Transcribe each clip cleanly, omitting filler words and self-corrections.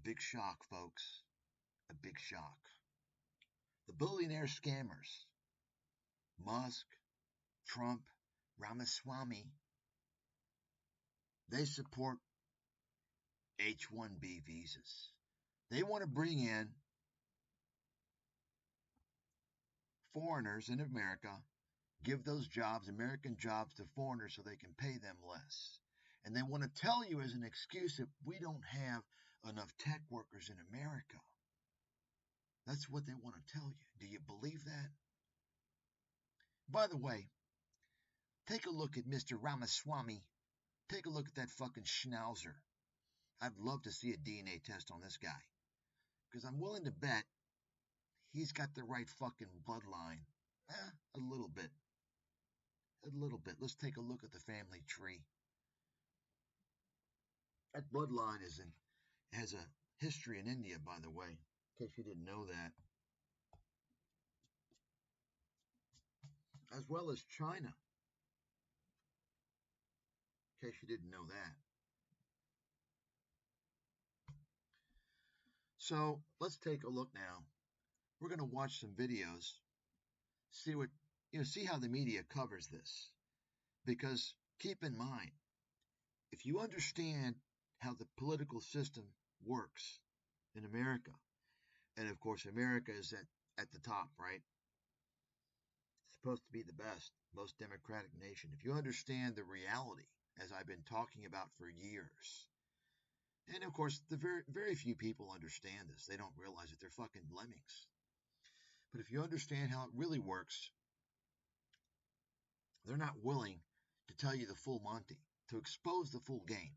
big shock, folks. A big shock. The billionaire scammers, Musk, Trump, Ramaswamy, they support H-1B visas. They want to bring in foreigners in America, give those jobs, American jobs, to foreigners so they can pay them less. And they want to tell you as an excuse that we don't have enough tech workers in America. That's what they want to tell you. Do you believe that? By the way, take a look at Mr. Ramaswamy. Take a look at that fucking schnauzer. I'd love to see a DNA test on this guy. Because I'm willing to bet he's got the right fucking bloodline. A little bit. A little bit. Let's take a look at the family tree. That bloodline has a history in India, by the way, in case you didn't know that. As well as China, in case you didn't know that. So let's take a look now. We're going to watch some videos, see how the media covers this. Because keep in mind, if you understand how the political system works in America, and of course America is at the top, right? It's supposed to be the best, most democratic nation. If you understand the reality, as I've been talking about for years, and of course the very few people understand this. They don't realize that they're fucking lemmings. But if you understand how it really works, they're not willing to tell you the full Monty, to expose the full game.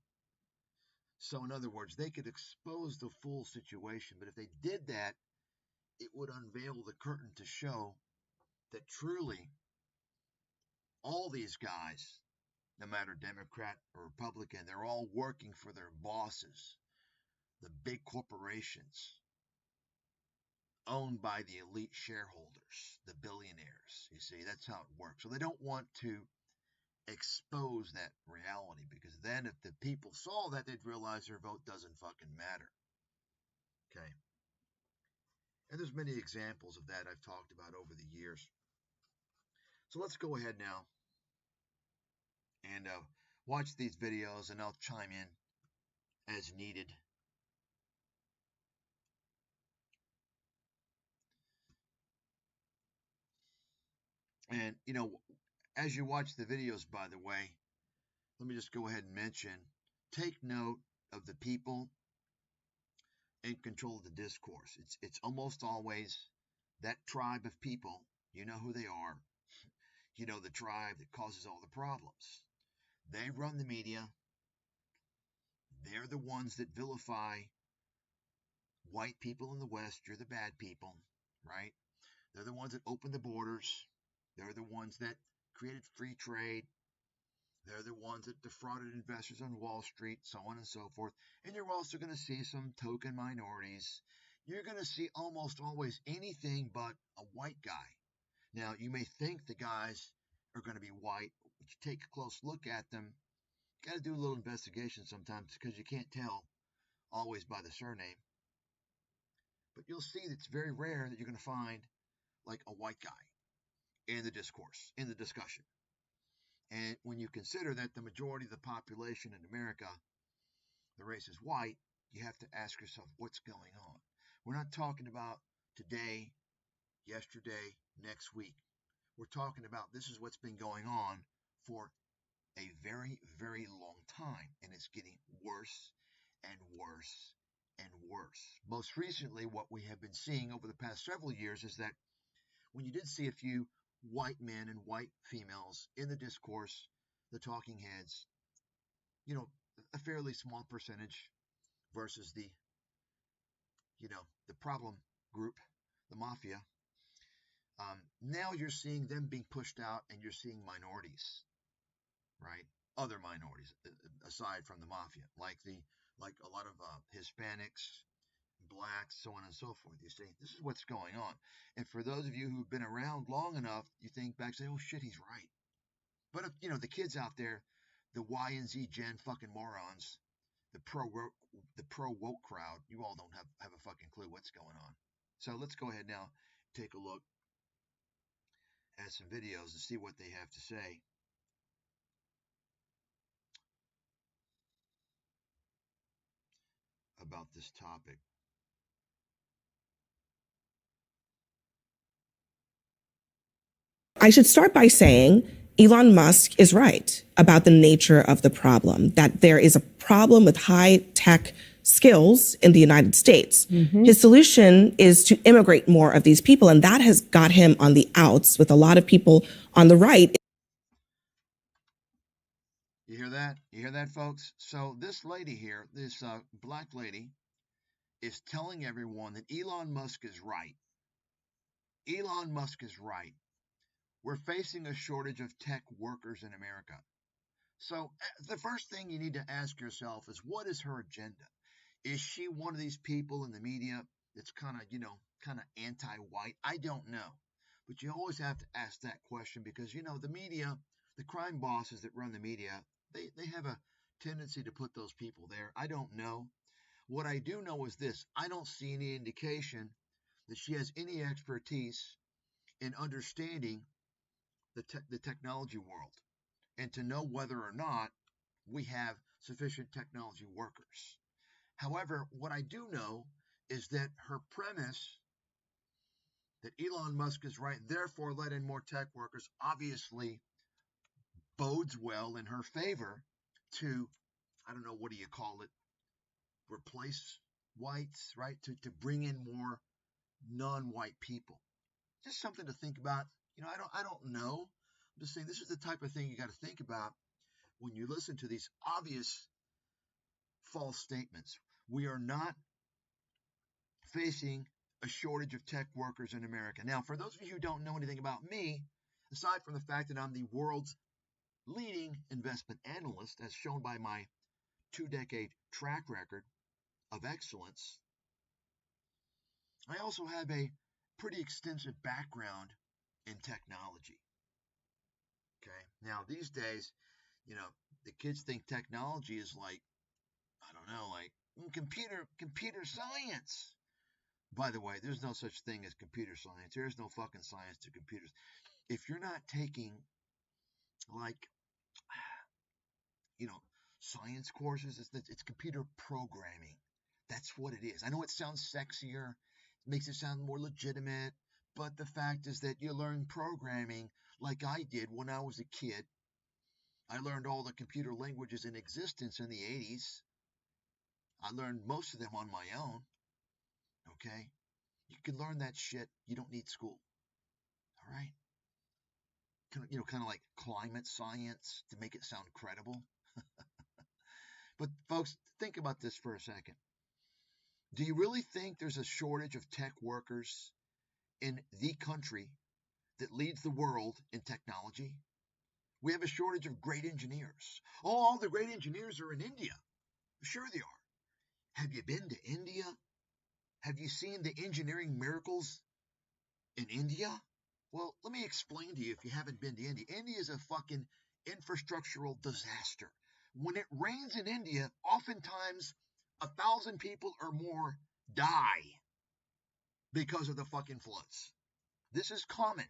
So in other words, they could expose the full situation, but if they did that, it would unveil the curtain to show that truly all these guys, no matter Democrat or Republican, they're all working for their bosses, the big corporations owned by the elite shareholders, the billionaires. You see, that's how it works. So they don't want to expose that reality, because then if the people saw that, they'd realize their vote doesn't fucking matter. Okay. And there's many examples of that I've talked about over the years. So let's go ahead now and watch these videos, and I'll chime in as needed. And, as you watch the videos, by the way, let me just go ahead and mention, take note of the people in control of the discourse. It's almost always that tribe of people. You know who they are. You know, the tribe that causes all the problems. They run the media. They're the ones that vilify white people in the West. You're the bad people, right? They're the ones that opened the borders. They're the ones that created free trade. They're the ones that defrauded investors on Wall Street, so on and so forth. And you're also going to see some token minorities. You're going to see almost always anything but a white guy. Now, you may think the guys are going to be white, but you take a close look at them. You got to do a little investigation sometimes, because you can't tell always by the surname. But you'll see that it's very rare that you're going to find like a white guy in the discourse, in the discussion. And when you consider that the majority of the population in America, the race is white, you have to ask yourself, what's going on? We're not talking about today, yesterday, next week. We're talking about this is what's been going on for a very, very long time. And it's getting worse and worse and worse. Most recently, what we have been seeing over the past several years is that when you did see a few white men and white females in the discourse, the talking heads, a fairly small percentage versus the problem group, the mafia. Now you're seeing them being pushed out, and you're seeing minorities, right? Other minorities aside from the mafia, like a lot of Hispanics, blacks, so on and so forth. You see, this is what's going on. And for those of you who've been around long enough, you think back, say, oh shit, he's right. But if, the kids out there, the Y and Z Gen fucking morons, the pro woke crowd, you all don't have a fucking clue what's going on. So let's go ahead now, take a look at some videos and see what they have to say about this topic. I should start by saying Elon Musk is right about the nature of the problem, that there is a problem with high tech skills in the United States. His solution is to immigrate more of these people, and that has got him on the outs with a lot of people on the right. You hear that? You hear that, folks? So this lady here, this black lady, is telling everyone that Elon Musk is right. Elon Musk is right. We're facing a shortage of tech workers in America. So the first thing you need to ask yourself is, what is her agenda? Is she one of these people in the media that's kind of anti-white? I don't know. But you always have to ask that question because, the media, the crime bosses that run the media, they have a tendency to put those people there. I don't know. What I do know is this. I don't see any indication that she has any expertise in understanding the technology world and to know whether or not we have sufficient technology workers. However, what I do know is that her premise that Elon Musk is right, therefore let in more tech workers, obviously bodes well in her favor to, I don't know, what do you call it, replace whites, right? To bring in more non-white people. Just something to think about. I don't know. I'm just saying this is the type of thing you got to think about when you listen to these obvious false statements. We are not facing a shortage of tech workers in America. Now, for those of you who don't know anything about me, aside from the fact that I'm the world's leading investment analyst, as shown by my 2-decade track record of excellence, I also have a pretty extensive background in technology. Okay. Now, these days, the kids think technology is like, I don't know, like computer science. By the way, there's no such thing as computer science. There's no fucking science to computers. If you're not taking, like, science courses, it's computer programming. That's what it is. I know it sounds sexier, makes it sound more legitimate, but the fact is that you learn programming like I did when I was a kid. I learned all the computer languages in existence in the 80s. I learned most of them on my own. Okay? You can learn that shit. You don't need school. All right? Kind of like climate science to make it sound credible. But folks, think about this for a second. Do you really think there's a shortage of tech workers in the country that leads the world in technology? We have a shortage of great engineers. Oh, all the great engineers are in India. Sure they are. Have you been to India? Have you seen the engineering miracles in India? Well, let me explain to you if you haven't been to India. India is a fucking infrastructural disaster. When it rains in India, oftentimes 1,000 people or more die because of the fucking floods. This is common.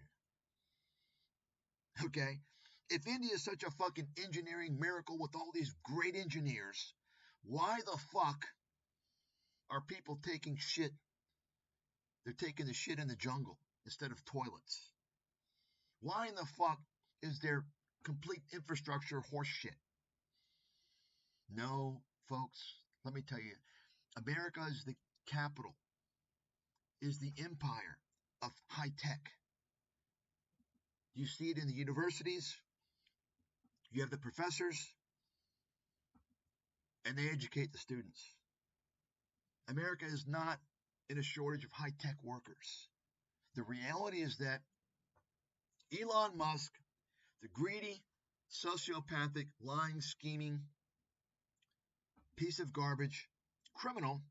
Okay? If India is such a fucking engineering miracle with all these great engineers, why the fuck are people taking shit? They're taking the shit in the jungle instead of toilets. Why in the fuck is there complete infrastructure horse shit? No, folks, let me tell you, America is the capital, is the empire of high tech. You see it in the universities. You have the professors, and they educate the students. America is not in a shortage of high tech workers. The reality is that Elon Musk, the greedy, sociopathic, lying, scheming piece of garbage criminal,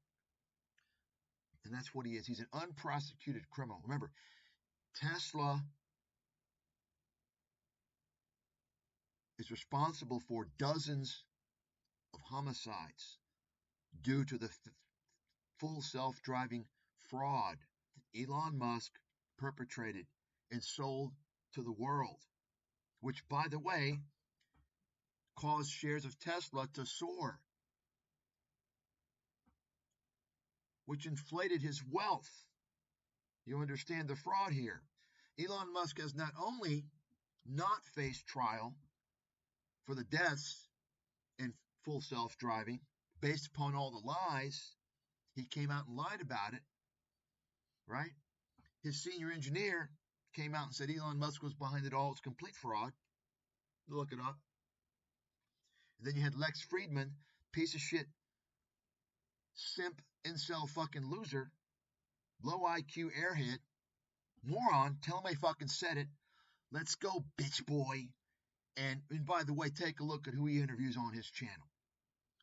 and that's what he is. He's an unprosecuted criminal. Remember, Tesla is responsible for dozens of homicides, due to the full self-driving fraud that Elon Musk perpetrated and sold to the world, which, by the way, caused shares of Tesla to soar, which inflated his wealth. You understand the fraud here. Elon Musk has not only not faced trial for the deaths in full self-driving based upon all the lies, he came out and lied about it, right? His senior engineer came out and said Elon Musk was behind it all. It's complete fraud. Look it up. And then you had Lex Friedman, piece of shit, simp, incel fucking loser, low IQ airhead, moron, tell him I fucking said it. Let's go, bitch boy. And by the way, take a look at who he interviews on his channel.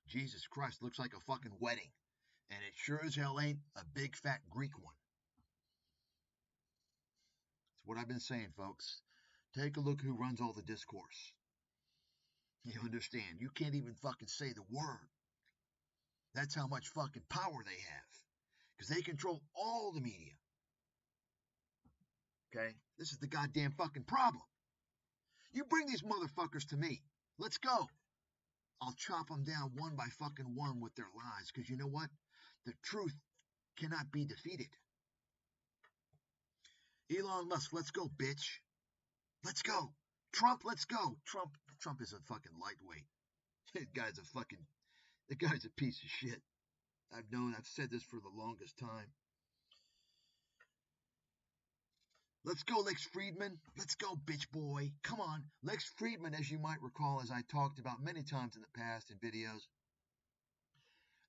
Jesus Christ, looks like a fucking wedding. And it sure as hell ain't a big fat Greek one. That's what I've been saying, folks. Take a look who runs all the discourse. You understand? You can't even fucking say the word. That's how much fucking power they have. Because they control all the media. Okay? This is the goddamn fucking problem. You bring these motherfuckers to me. Let's go. I'll chop them down one by fucking one with their lies. Because you know what? The truth cannot be defeated. Elon Musk, let's go, bitch. Let's go. Trump, let's go. Trump is a fucking lightweight. The guy's a piece of shit. I've said this for the longest time. Let's go, Lex Friedman. Let's go, bitch boy. Come on. Lex Friedman, as you might recall, as I talked about many times in the past in videos,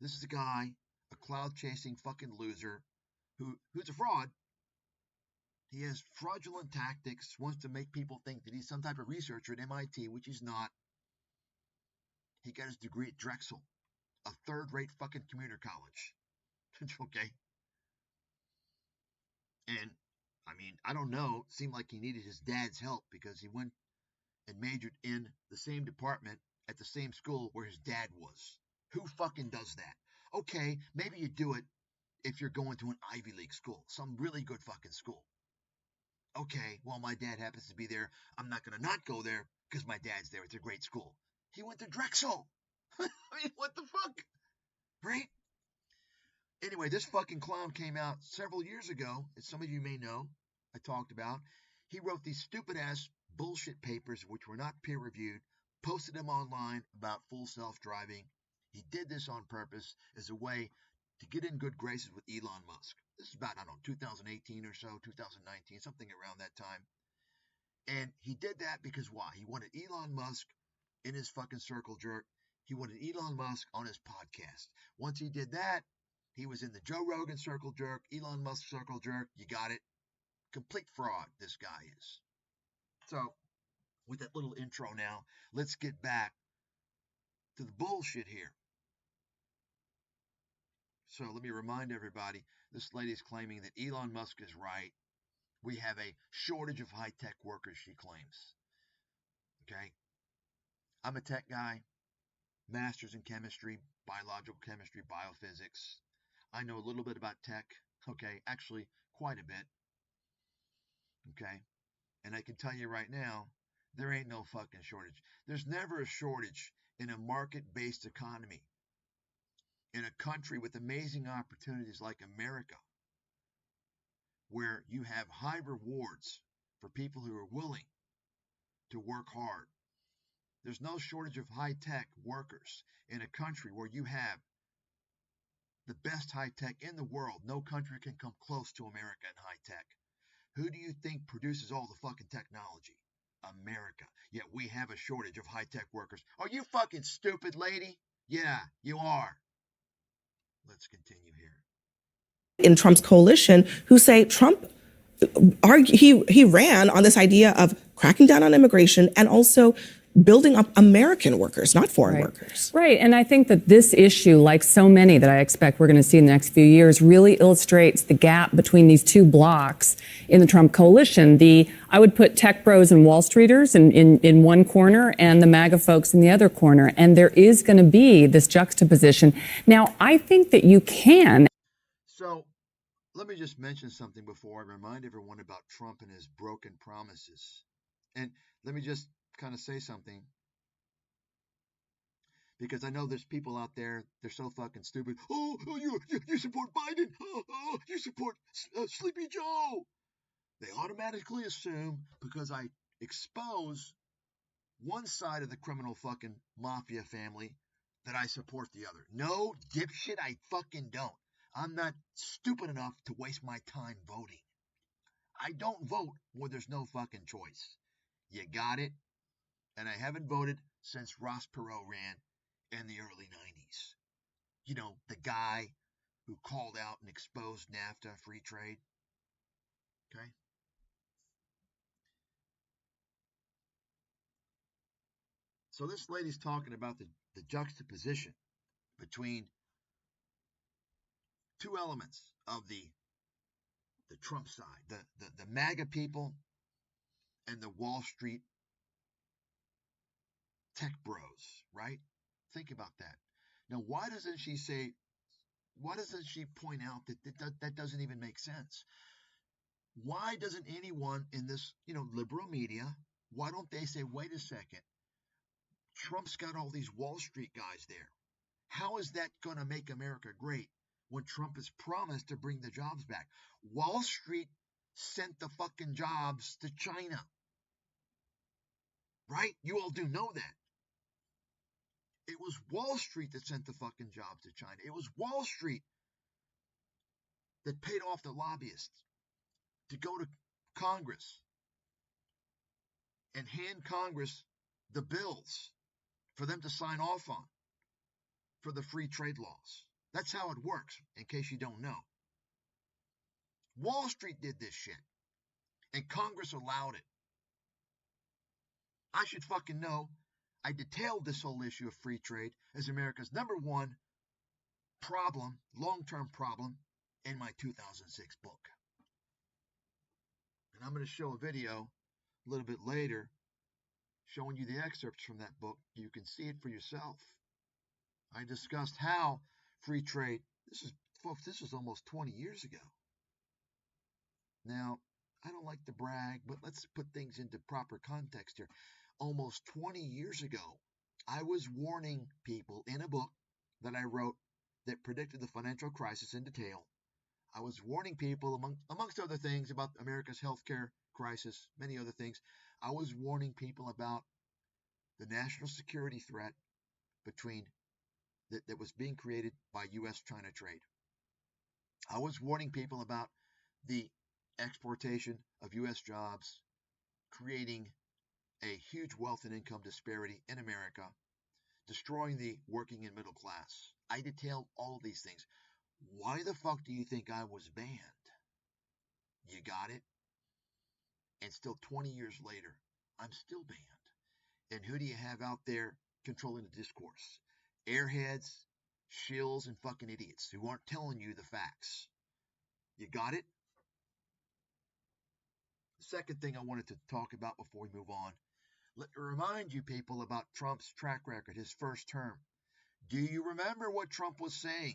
this is a guy, a cloud-chasing fucking loser who's a fraud. He has fraudulent tactics, wants to make people think that he's some type of researcher at MIT, which he's not. He got his degree at Drexel, a third-rate fucking commuter college. Okay? And, I mean, I don't know. It seemed like he needed his dad's help because he went and majored in the same department at the same school where his dad was. Who fucking does that? Okay, maybe you do it if you're going to an Ivy League school, some really good fucking school. Okay, well, my dad happens to be there. I'm not going to not go there because my dad's there. It's a great school. He went to Drexel. I mean, what the fuck? Right? Anyway, this fucking clown came out several years ago, as some of you may know, I talked about. He wrote these stupid-ass bullshit papers, which were not peer-reviewed, posted them online about full self-driving. He did this on purpose as a way to get in good graces with Elon Musk. This is about, I don't know, 2018 or so, 2019, something around that time. And he did that because why? He wanted Elon Musk in his fucking circle jerk. He wanted Elon Musk on his podcast. Once he did that, he was in the Joe Rogan circle jerk, Elon Musk circle jerk. You got it. Complete fraud, this guy is. So, with that little intro now, let's get back to the bullshit here. So let me remind everybody, this lady is claiming that Elon Musk is right. We have a shortage of high-tech workers, she claims. Okay? I'm a tech guy, master's in chemistry, biological chemistry, biophysics. I know a little bit about tech, okay? Actually, quite a bit. Okay? And I can tell you right now, there ain't no fucking shortage. There's never a shortage in a market-based economy. In a country with amazing opportunities like America, where you have high rewards for people who are willing to work hard. There's no shortage of high-tech workers in a country where you have the best high-tech in the world. No country can come close to America in high-tech. Who do you think produces all the fucking technology? America. Yet we have a shortage of high-tech workers. Are you fucking stupid, lady? Yeah, you are. Let's continue here. In Trump's coalition who say Trump he ran on this idea of cracking down on immigration and also building up American workers, not foreign workers. Right. And I think that this issue, like so many that I expect we're going to see in the next few years, really illustrates the gap between these two blocks in the Trump coalition. I would put tech bros and Wall Streeters in one corner and the MAGA folks in the other corner. And there is going to be this juxtaposition. Now, I think that you can. So let me just mention something before I remind everyone about Trump and his broken promises. And let me just kind of say something, because I know there's people out there, they're so fucking stupid. Oh, you support Biden. Oh, you support Sleepy Joe. They automatically assume because I expose one side of the criminal fucking mafia family that I support the other. No, dipshit, I fucking don't. I'm not stupid enough to waste my time voting. I don't vote where there's no fucking choice. You got it? And I haven't voted since Ross Perot ran in the early 90s. You know, the guy who called out and exposed NAFTA, free trade. Okay? So this lady's talking about the juxtaposition between two elements of the Trump side, the MAGA people and the Wall Street tech bros, right? Think about that. Now, why doesn't she point out that doesn't even make sense? Why doesn't anyone in this, liberal media, why don't they say, wait a second, Trump's got all these Wall Street guys there. How is that going to make America great when Trump has promised to bring the jobs back? Wall Street sent the fucking jobs to China. Right? You all do know that. It was Wall Street that sent the fucking jobs to China. It was Wall Street that paid off the lobbyists to go to Congress and hand Congress the bills for them to sign off on for the free trade laws. That's how it works, in case you don't know. Wall Street did this shit, and Congress allowed it. I should fucking know. I detailed this whole issue of free trade as America's number one problem, long-term problem, in my 2006 book. And I'm going to show a video a little bit later showing you the excerpts from that book. You can see it for yourself. I discussed how free trade, folks, this was almost 20 years ago. Now, I don't like to brag, but let's put things into proper context here. Almost 20 years ago, I was warning people in a book that I wrote that predicted the financial crisis in detail. I was warning people, amongst other things, about America's healthcare crisis, many other things. I was warning people about the national security threat that was being created by U.S.-China trade. I was warning people about the exportation of U.S. jobs, creating a huge wealth and income disparity in America, destroying the working and middle class. I detailed all of these things. Why the fuck do you think I was banned? You got it? And still 20 years later, I'm still banned. And who do you have out there controlling the discourse? Airheads, shills, and fucking idiots who aren't telling you the facts. You got it? The second thing I wanted to talk about before we move on, let me remind you people about Trump's track record, his first term. Do you remember what Trump was saying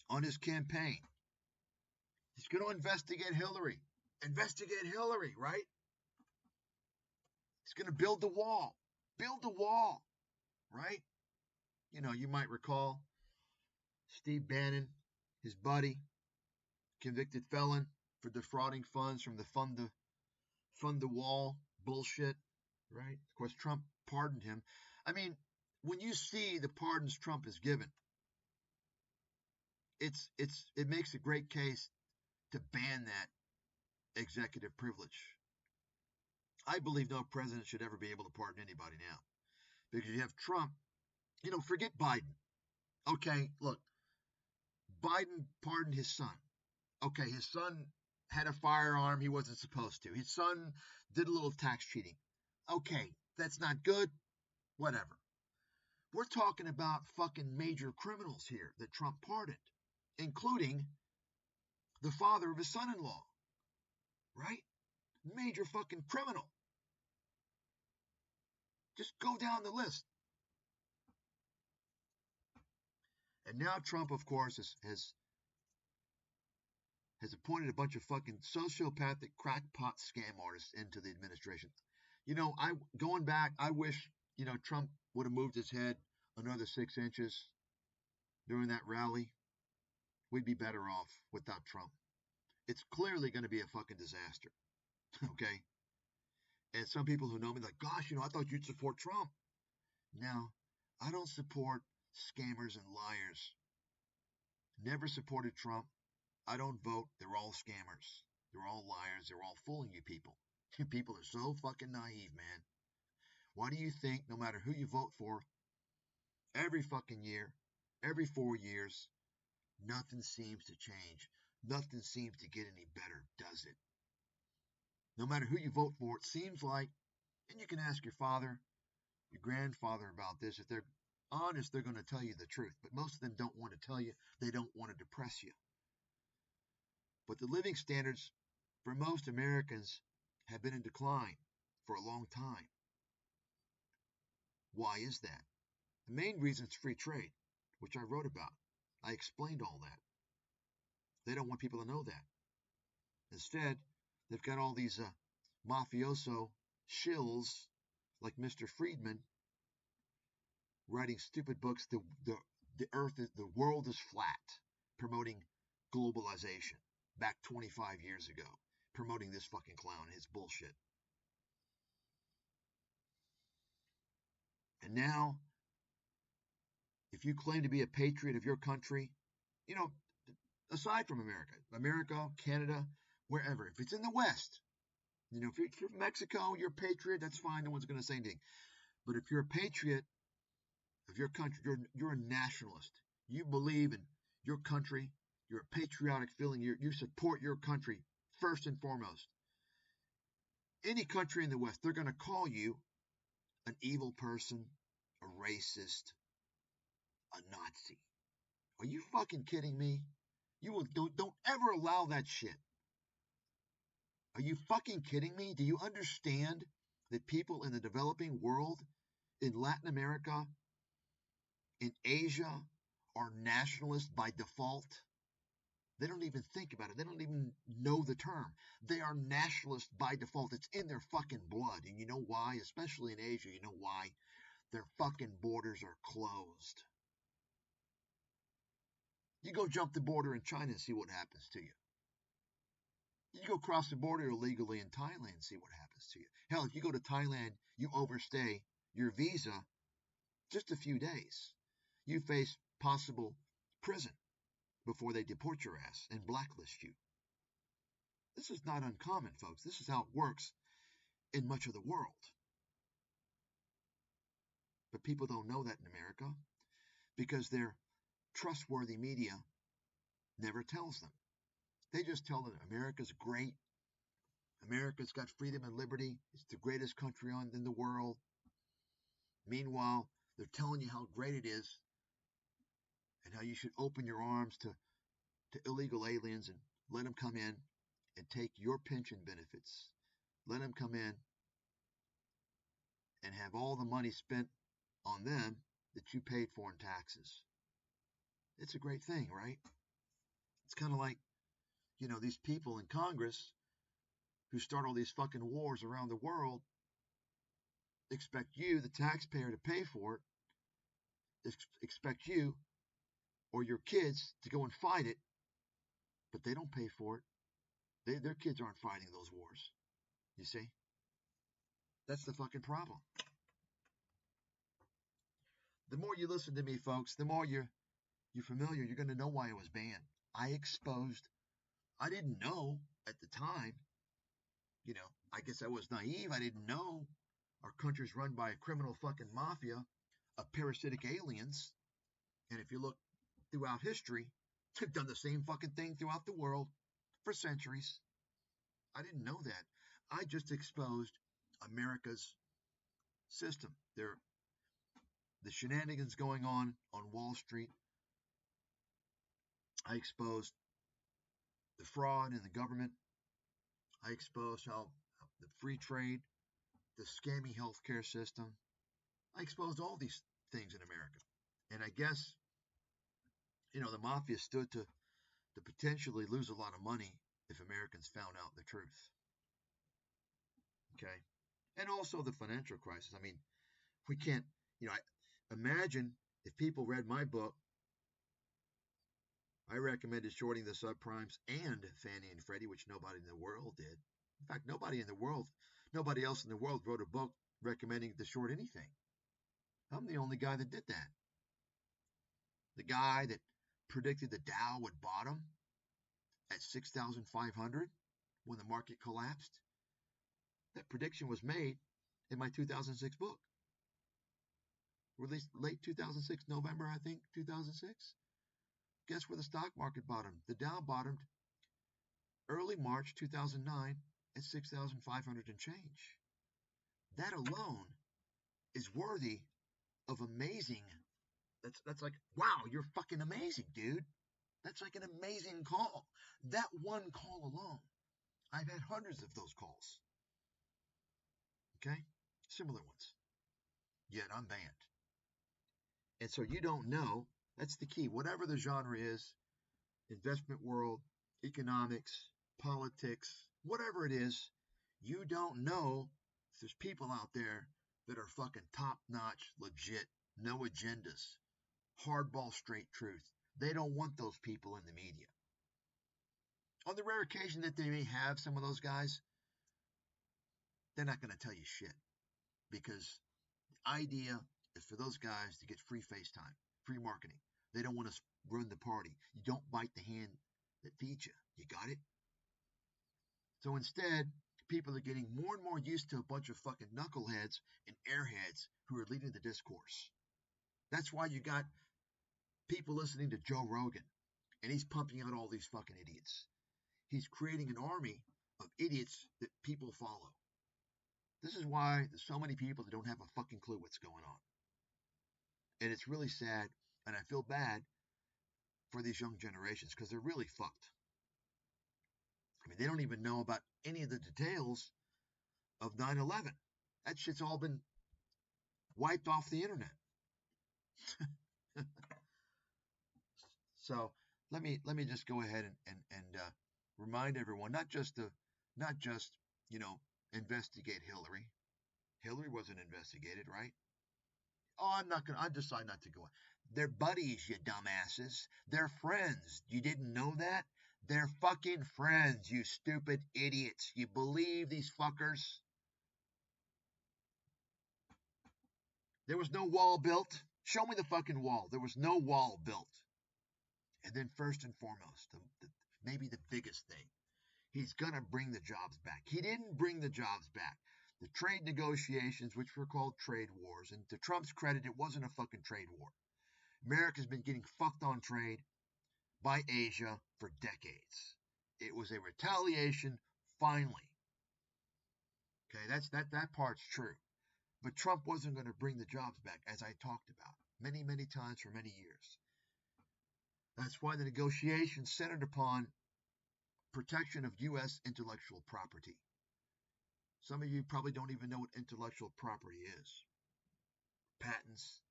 on his campaign? He's going to investigate Hillary. Investigate Hillary, right? He's going to build the wall. Build the wall, right? You know, you might recall Steve Bannon, his buddy, convicted felon for defrauding funds from the fund the wall bullshit, right? Of course, Trump pardoned him. I mean, when you see the pardons Trump has given, it makes a great case to ban that executive privilege. I believe no president should ever be able to pardon anybody now, because you have Trump. Forget Biden. Okay, look, Biden pardoned his son. Okay, his son had a firearm he wasn't supposed to. His son did a little tax cheating. Okay, that's not good. Whatever. We're talking about fucking major criminals here that Trump pardoned, including the father of his son-in-law, right? Major fucking criminal. Just go down the list. And now Trump, of course, has appointed a bunch of fucking sociopathic crackpot scam artists into the administration. You know, going back, I wish, Trump would have moved his head another 6 inches during that rally. We'd be better off without Trump. It's clearly going to be a fucking disaster. Okay? And some people who know me like, gosh, I thought you'd support Trump. Now, I don't support scammers and liars. Never supported Trump. I don't vote. They're all scammers. They're all liars. They're all fooling you people. You people are so fucking naive, man. Why do you think no matter who you vote for, every fucking year, every 4 years, nothing seems to change? Nothing seems to get any better, does it? No matter who you vote for, it seems like, and you can ask your father, your grandfather about this. If they're honest, they're going to tell you the truth. But most of them don't want to tell you. They don't want to depress you. But the living standards for most Americans have been in decline for a long time. Why is that? The main reason is free trade, which I wrote about. I explained all that. They don't want people to know that. Instead, they've got all these mafioso shills like Mr. Friedman writing stupid books. The world is flat, promoting globalization back 25 years ago, promoting this fucking clown and his bullshit. And now, if you claim to be a patriot of your country, aside from America, Canada, wherever, if it's in the West, if you're from Mexico, you're a patriot, that's fine, no one's going to say anything. But if you're a patriot of your country, you're a nationalist. You believe in your country, you're a patriotic feeling, you support your country first and foremost. Any country in the West, they're going to call you an evil person, a racist, a Nazi. Are you fucking kidding me? Don't ever allow that shit. Are you fucking kidding me? Do you understand that people in the developing world, in Latin America, in Asia, are nationalists by default? They don't even think about it. They don't even know the term. They are nationalists by default. It's in their fucking blood. And you know why? Especially in Asia, you know why? Their fucking borders are closed. You go jump the border in China and see what happens to you. You go cross the border illegally in Thailand and see what happens to you. Hell, if you go to Thailand, you overstay your visa just a few days. You face possible prison before they deport your ass and blacklist you. This is not uncommon, folks. This is how it works in much of the world. But people don't know that in America because their trustworthy media never tells them. They just tell them America's great. America's got freedom and liberty. It's the greatest country in the world. Meanwhile, they're telling you how great it is and how you should open your arms to illegal aliens and let them come in and take your pension benefits. Let them come in and have all the money spent on them that you paid for in taxes. It's a great thing, right? It's kind of like, these people in Congress who start all these fucking wars around the world expect you, the taxpayer, to pay for it, expect you or your kids to go and fight it, but they don't pay for it. Their kids aren't fighting those wars. You see? That's the fucking problem. The more you listen to me, folks, the more you're familiar, you're going to know why it was banned. I didn't know at the time. I guess I was naive. I didn't know our country's run by a criminal fucking mafia of parasitic aliens. And if you look throughout history, they've done the same fucking thing throughout the world for centuries. I didn't know that. I just exposed America's system. The shenanigans going on Wall Street. I exposed the fraud in the government. I exposed how the free trade, the scammy healthcare system. I exposed all these things in America. And I guess, the mafia stood to potentially lose a lot of money if Americans found out the truth. Okay? And also the financial crisis. I mean, we can't, imagine if people read my book. I recommended shorting the subprimes and Fannie and Freddie, which nobody in the world did. In fact, nobody else in the world wrote a book recommending to short anything. I'm the only guy that did that. The guy that predicted the Dow would bottom at 6,500 when the market collapsed. That prediction was made in my 2006 book. Released late 2006, November, I think, 2006. Guess where the stock market bottomed? The Dow bottomed early March 2009 at 6,500 and change. That alone is worthy of amazing. That's like, wow, you're fucking amazing, dude. That's like an amazing call. That one call alone. I've had hundreds of those calls. Okay? Similar ones. Yet I'm banned. And so you don't know. That's the key. Whatever the genre is, investment world, economics, politics, whatever it is, you don't know if there's people out there that are fucking top-notch, legit, no agendas, hardball straight truth. They don't want those people in the media. On the rare occasion that they may have some of those guys, they're not going to tell you shit, because the idea is for those guys to get free FaceTime, free marketing. They don't want to run the party. You don't bite the hand that feeds you. You got it? So instead, people are getting more and more used to a bunch of fucking knuckleheads and airheads who are leading the discourse. That's why you got people listening to Joe Rogan, and he's pumping out all these fucking idiots. He's creating an army of idiots that people follow. This is why there's so many people that don't have a fucking clue what's going on. And it's really sad, and I feel bad for these young generations because they're really fucked. I mean, they don't even know about any of the details of 9/11. That shit's all been wiped off the internet. So let me just go ahead and remind everyone, not just investigate Hillary. Hillary wasn't investigated, right? Oh, I decide not to go. They're buddies, you dumbasses. They're friends. You didn't know that? They're fucking friends, you stupid idiots. You believe these fuckers? There was no wall built. Show me the fucking wall. There was no wall built. And then first and foremost, maybe the biggest thing, he's going to bring the jobs back. He didn't bring the jobs back. The trade negotiations, which were called trade wars, and to Trump's credit, it wasn't a fucking trade war. America's been getting fucked on trade by Asia for decades. It was a retaliation, finally. Okay, that part's true. But Trump wasn't going to bring the jobs back, as I talked about many, many times for many years. That's why the negotiations centered upon protection of U.S. intellectual property. Some of you probably don't even know what intellectual property is. Patents,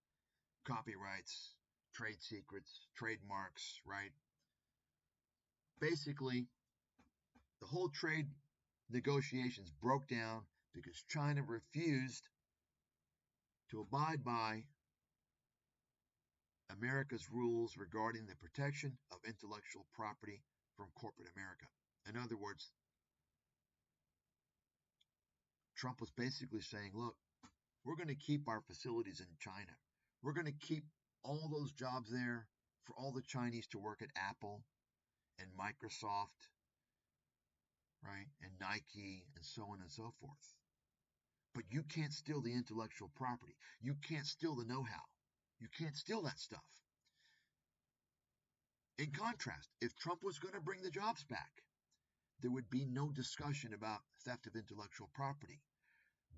copyrights, trade secrets, trademarks, right? Basically, the whole trade negotiations broke down because China refused to abide by America's rules regarding the protection of intellectual property from corporate America. In other words, Trump was basically saying, look, we're going to keep our facilities in China. We're going to keep all those jobs there for all the Chinese to work at Apple and Microsoft, right, and Nike and so on and so forth. But you can't steal the intellectual property. You can't steal the know-how. You can't steal that stuff. In contrast, if Trump was going to bring the jobs back, there would be no discussion about theft of intellectual property.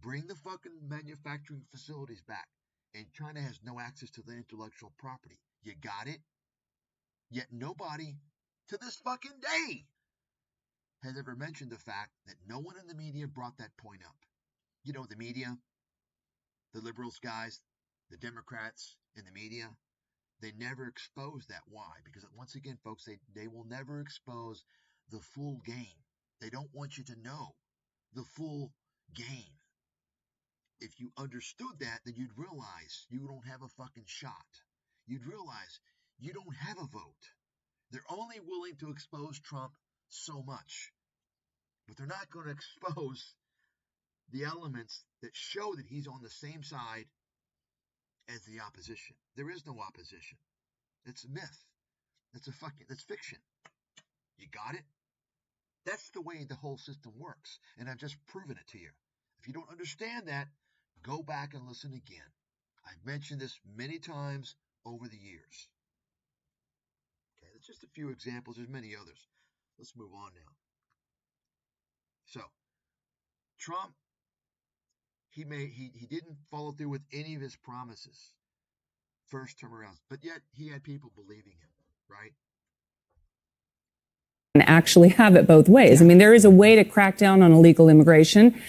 Bring the fucking manufacturing facilities back, and China has no access to the intellectual property. You got it? Yet nobody, to this fucking day, has ever mentioned the fact that no one in the media brought that point up. You know, the media, the liberals guys, the Democrats in the media, they never expose that. Why? Because once again, folks, they will never expose the full game. They don't want you to know the full game. If you understood that, then you'd realize you don't have a fucking shot. You'd realize you don't have a vote. They're only willing to expose Trump so much, but they're not going to expose the elements that show that he's on the same side as the opposition. There is no opposition. It's a myth. That's fiction. You got it? That's the way the whole system works, and I've just proven it to you. If you don't understand that, go back and listen again. I've mentioned this many times over the years. Okay, that's just a few examples. There's many others. Let's move on now. So, Trump, he didn't follow through with any of his promises first term around, but yet he had people believing him, right? And actually have it both ways. I mean, there is a way to crack down on illegal immigration,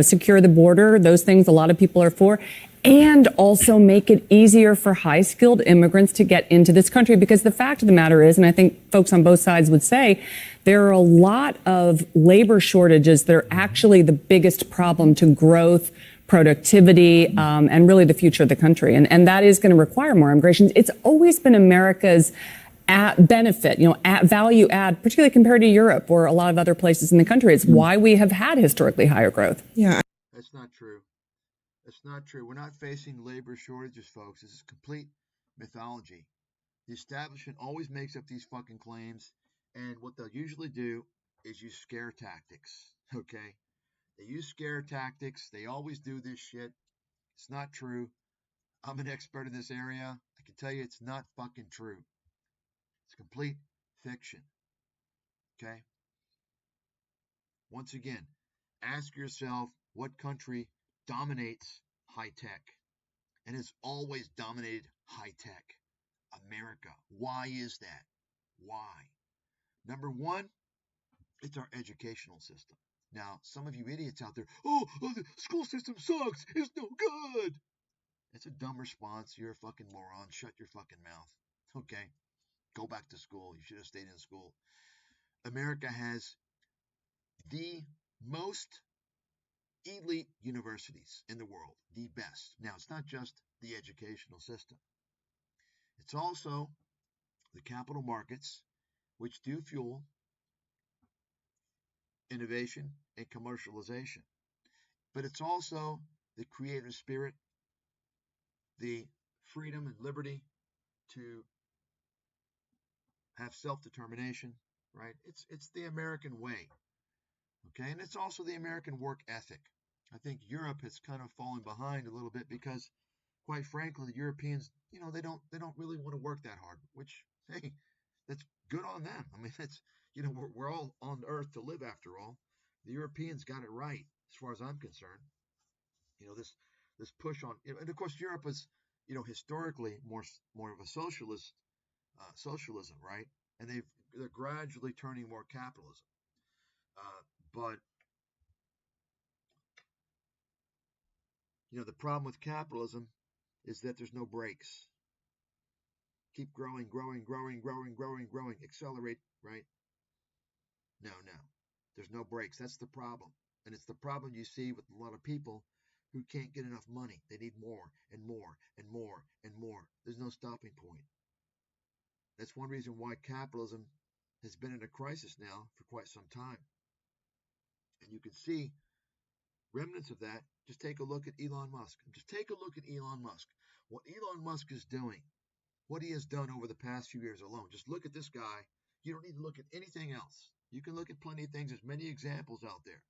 secure the border, those things a lot of people are for, and also make it easier for high-skilled immigrants to get into this country. Because the fact of the matter is, and I think folks on both sides would say, there are a lot of labor shortages that are actually the biggest problem to growth, productivity, and really the future of the country. And that is going to require more immigration. It's always been America's benefit, value add, particularly compared to Europe or a lot of other places in the country. It's why we have had historically higher growth. Yeah. That's not true. That's not true. We're not facing labor shortages, folks. This is complete mythology. The establishment always makes up these fucking claims, and what they'll usually do is use scare tactics, okay? They use scare tactics. They always do this shit. It's not true. I'm an expert in this area. I can tell you it's not fucking true. It's complete fiction. Okay? Once again, ask yourself what country dominates high tech. And it's always dominated high tech. America. Why is that? Why? Number one, it's our educational system. Now, some of you idiots out there, the school system sucks. It's no good. It's a dumb response. You're a fucking moron. Shut your fucking mouth. Okay? Go back to school. You should have stayed in school. America has the most elite universities in the world. The best. Now, it's not just the educational system. It's also the capital markets, which do fuel innovation and commercialization. But it's also the creative spirit, the freedom and liberty to have self-determination, right? It's the American way, okay? And it's also the American work ethic. I think Europe has kind of fallen behind a little bit because, quite frankly, the Europeans, they don't really want to work that hard. Which, hey, that's good on them. I mean, that's we're all on Earth to live after all. The Europeans got it right as far as I'm concerned. This push on, and of course Europe is, historically more of a socialism, right? And they're gradually turning more capitalism. But the problem with capitalism is that there's no brakes. Keep growing, accelerate, right? No. There's no brakes. That's the problem. And it's the problem you see with a lot of people who can't get enough money. They need more and more and more and more. There's no stopping point. That's one reason why capitalism has been in a crisis now for quite some time. And you can see remnants of that. Just take a look at Elon Musk. What Elon Musk is doing, what he has done over the past few years alone. Just look at this guy. You don't need to look at anything else. You can look at plenty of things. There's many examples out there.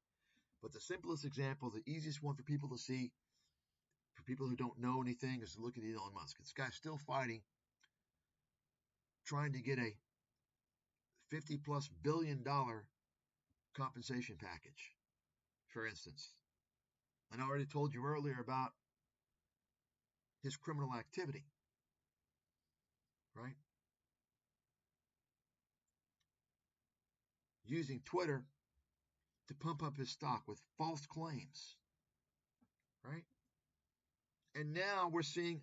But the simplest example, the easiest one for people to see, for people who don't know anything, is to look at Elon Musk. This guy's still fighting, trying to get a $50+ billion compensation package, for instance. And I already told you earlier about his criminal activity, right? Using Twitter to pump up his stock with false claims, right? And now we're seeing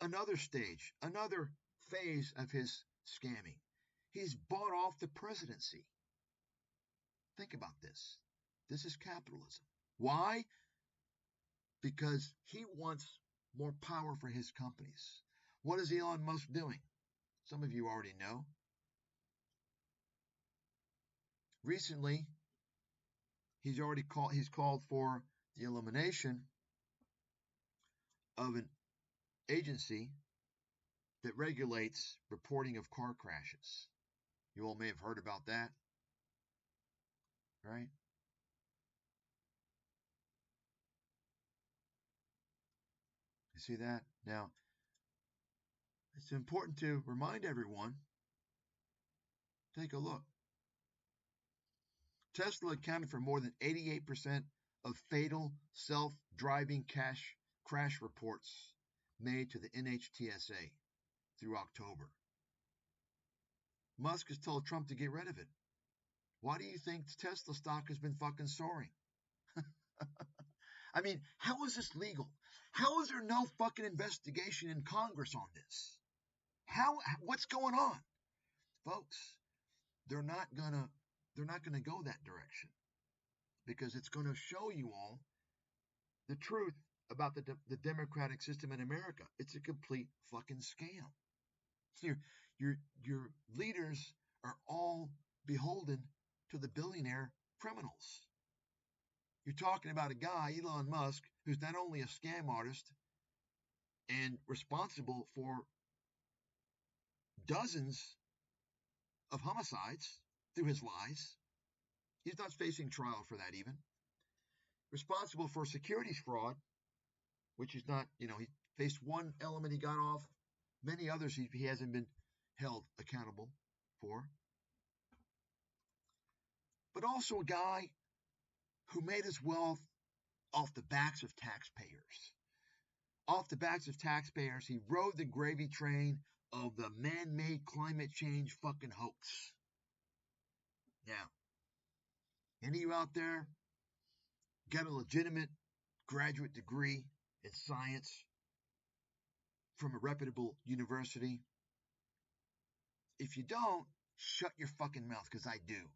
another stage, another phase of his scamming. He's bought off the presidency. Think about this. This is capitalism. Why? Because he wants more power for his companies. What is Elon Musk doing? Some of you already know. Recently, he's called for the elimination of an agency that regulates reporting of car crashes. You all may have heard about that, right? You see that? Now, it's important to remind everyone, take a look. Tesla accounted for more than 88% of fatal self-driving crash reports made to the NHTSA through October. Musk has told Trump to get rid of it. Why do you think Tesla stock has been fucking soaring? I mean, how is this legal? How is there no fucking investigation in Congress on this? What's going on? Folks, they're not gonna go that direction, because it's going to show you all the truth about the democratic system in America. It's a complete fucking scam. Your leaders are all beholden to the billionaire criminals. You're talking about a guy, Elon Musk, who's not only a scam artist and responsible for dozens of homicides through his lies. He's not facing trial for that even. Responsible for securities fraud, which is not, he faced one element, he got off. Many others he hasn't been held accountable for. But also a guy who made his wealth off the backs of taxpayers. Off the backs of taxpayers, he rode the gravy train of the man-made climate change fucking hoax. Now, any of you out there got a legitimate graduate degree in science from a reputable university? If you don't, shut your fucking mouth, because I do.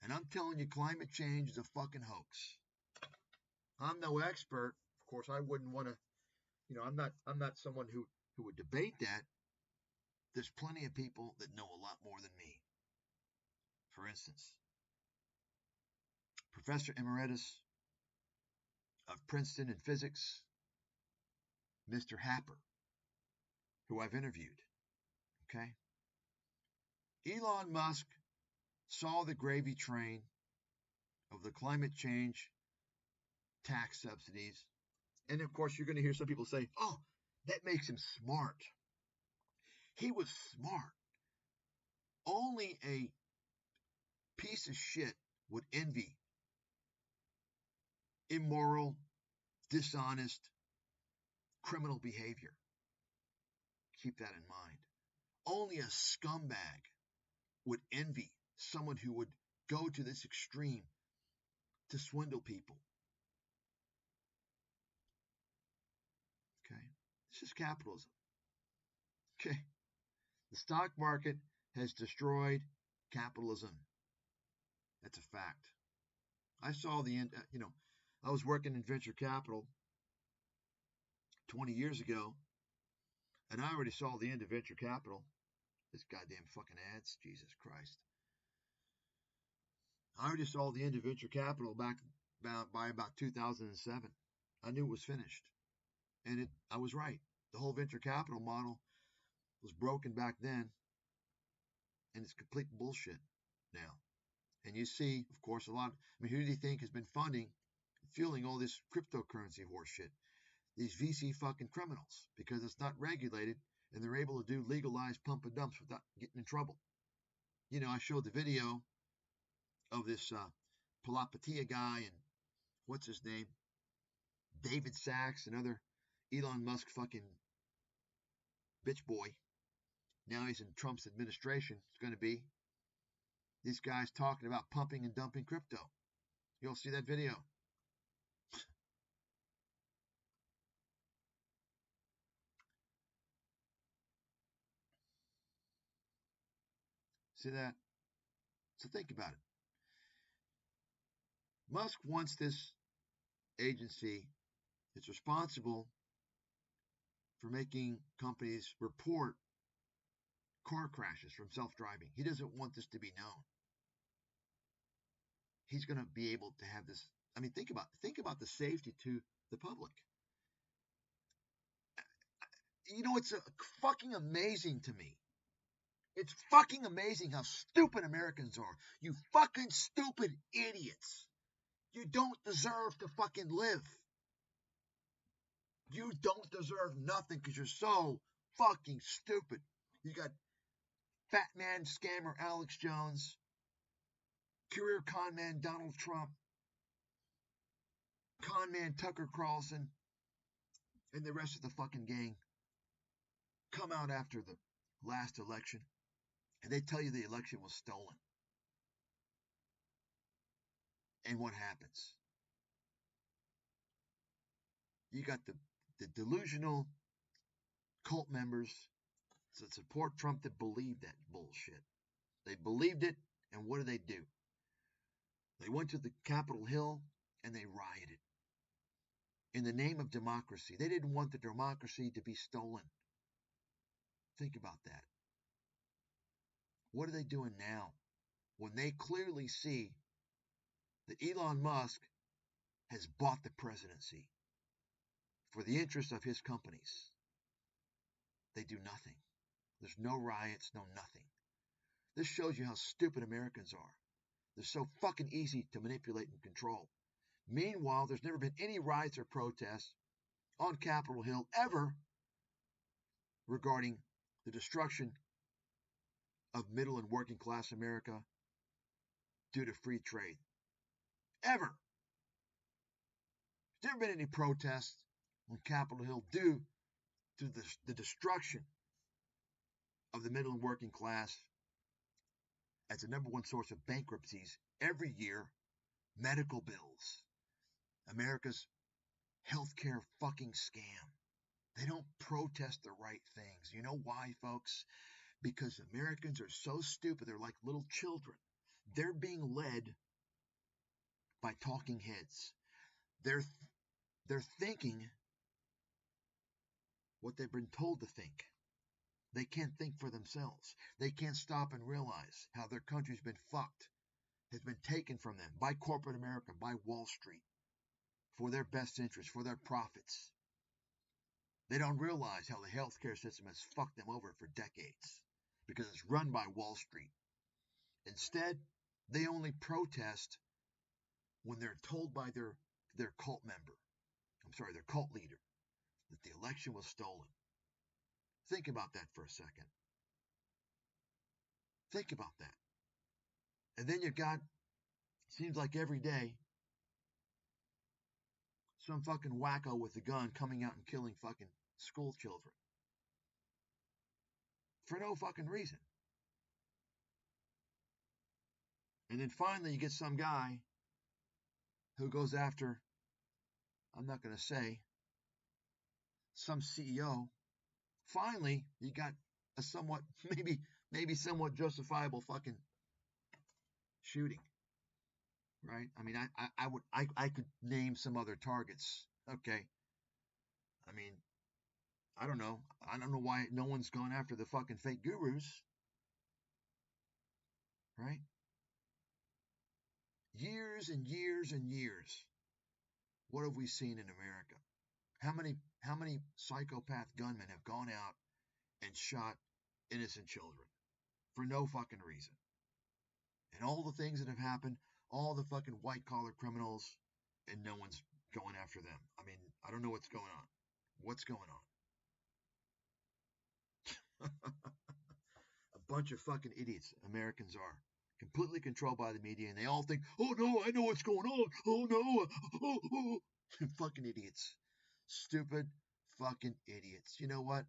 And I'm telling you, climate change is a fucking hoax. I'm no expert. Of course, I wouldn't want to, I'm not someone who would debate that. There's plenty of people that know a lot more than me. For instance, Professor Emeritus of Princeton in physics, Mr. Happer, who I've interviewed. Okay? Elon Musk saw the gravy train of the climate change tax subsidies. And of course, you're going to hear some people say, oh, that makes him smart. He was smart. Only a piece of shit would envy immoral, dishonest, criminal behavior. Keep that in mind. Only a scumbag would envy someone who would go to this extreme to swindle people. Okay? This is capitalism. Okay? The stock market has destroyed capitalism. That's a fact. I saw the end, I was working in venture capital 20 years ago, and I already saw the end of venture capital. This goddamn fucking ads, Jesus Christ. I already saw the end of venture capital by about 2007. I knew it was finished. And I was right. The whole venture capital model was broken back then, and it's complete bullshit now. And you see, of course, who do you think has been fueling all this cryptocurrency horse shit? These VC fucking criminals, because it's not regulated, and they're able to do legalized pump and dumps without getting in trouble. I showed the video of this Palapatia guy and what's his name? David Sachs, another Elon Musk fucking bitch boy. Now he's in Trump's administration. It's going to be these guys talking about pumping and dumping crypto. You'll see that video. See that? So think about it. Musk wants this agency that's responsible for making companies report car crashes from self-driving. He doesn't want this to be known. He's going to be able to have this. I mean, think about the safety to the public. You know, it's fucking amazing to me. It's fucking amazing how stupid Americans are. You fucking stupid idiots. You don't deserve to fucking live. You don't deserve nothing because you're so fucking stupid. You got fat man scammer Alex Jones, career con man Donald Trump, con man Tucker Carlson, and the rest of the fucking gang come out after the last election and they tell you the election was stolen. And what happens? You got the delusional cult members that support Trump that believe that bullshit. They believed it, and what do? They went to the Capitol Hill and they rioted in the name of democracy. They didn't want the democracy to be stolen. Think about that. What are they doing now when they clearly see that Elon Musk has bought the presidency for the interest of his companies? They do nothing. There's no riots, no nothing. This shows you how stupid Americans are. They're so fucking easy to manipulate and control. Meanwhile, there's never been any riots or protests on Capitol Hill ever regarding the destruction of middle and working class America due to free trade. Ever. There's never been any protests on Capitol Hill due to the destruction of the middle and working class as the number one source of bankruptcies every year. Medical bills. America's healthcare fucking scam. They don't protest the right things. You know why, folks? Because Americans are so stupid. They're like little children. They're being led by talking heads. They're thinking what they've been told to think. They can't think for themselves. They can't stop and realize how their country's been fucked, has been taken from them by corporate America, by Wall Street, for their best interest, for their profits. They don't realize how the healthcare system has fucked them over for decades because it's run by Wall Street. Instead, they only protest when they're told by their cult member, their cult leader, that the election was stolen. Think about that for a second. Think about that. And then you got, seems like every day, some fucking wacko with a gun coming out and killing fucking school children. For no fucking reason. And then finally you get some guy who goes after, I'm not going to say, some CEO. Finally, you got a somewhat, maybe somewhat justifiable fucking shooting. Right? I mean, I could name some other targets. Okay. I mean, I don't know. I don't know why no one's gone after the fucking fake gurus. Right? Years and years and years. What have we seen in America? How many psychopath gunmen have gone out and shot innocent children for no fucking reason? And all the things that have happened, all the fucking white-collar criminals, and no one's going after them. I mean, I don't know what's going on. What's going on? A bunch of fucking idiots Americans are. completely controlled by the media, and they all think, oh no, I know what's going on. Oh no, oh. Fucking idiots. Stupid fucking idiots. You know what?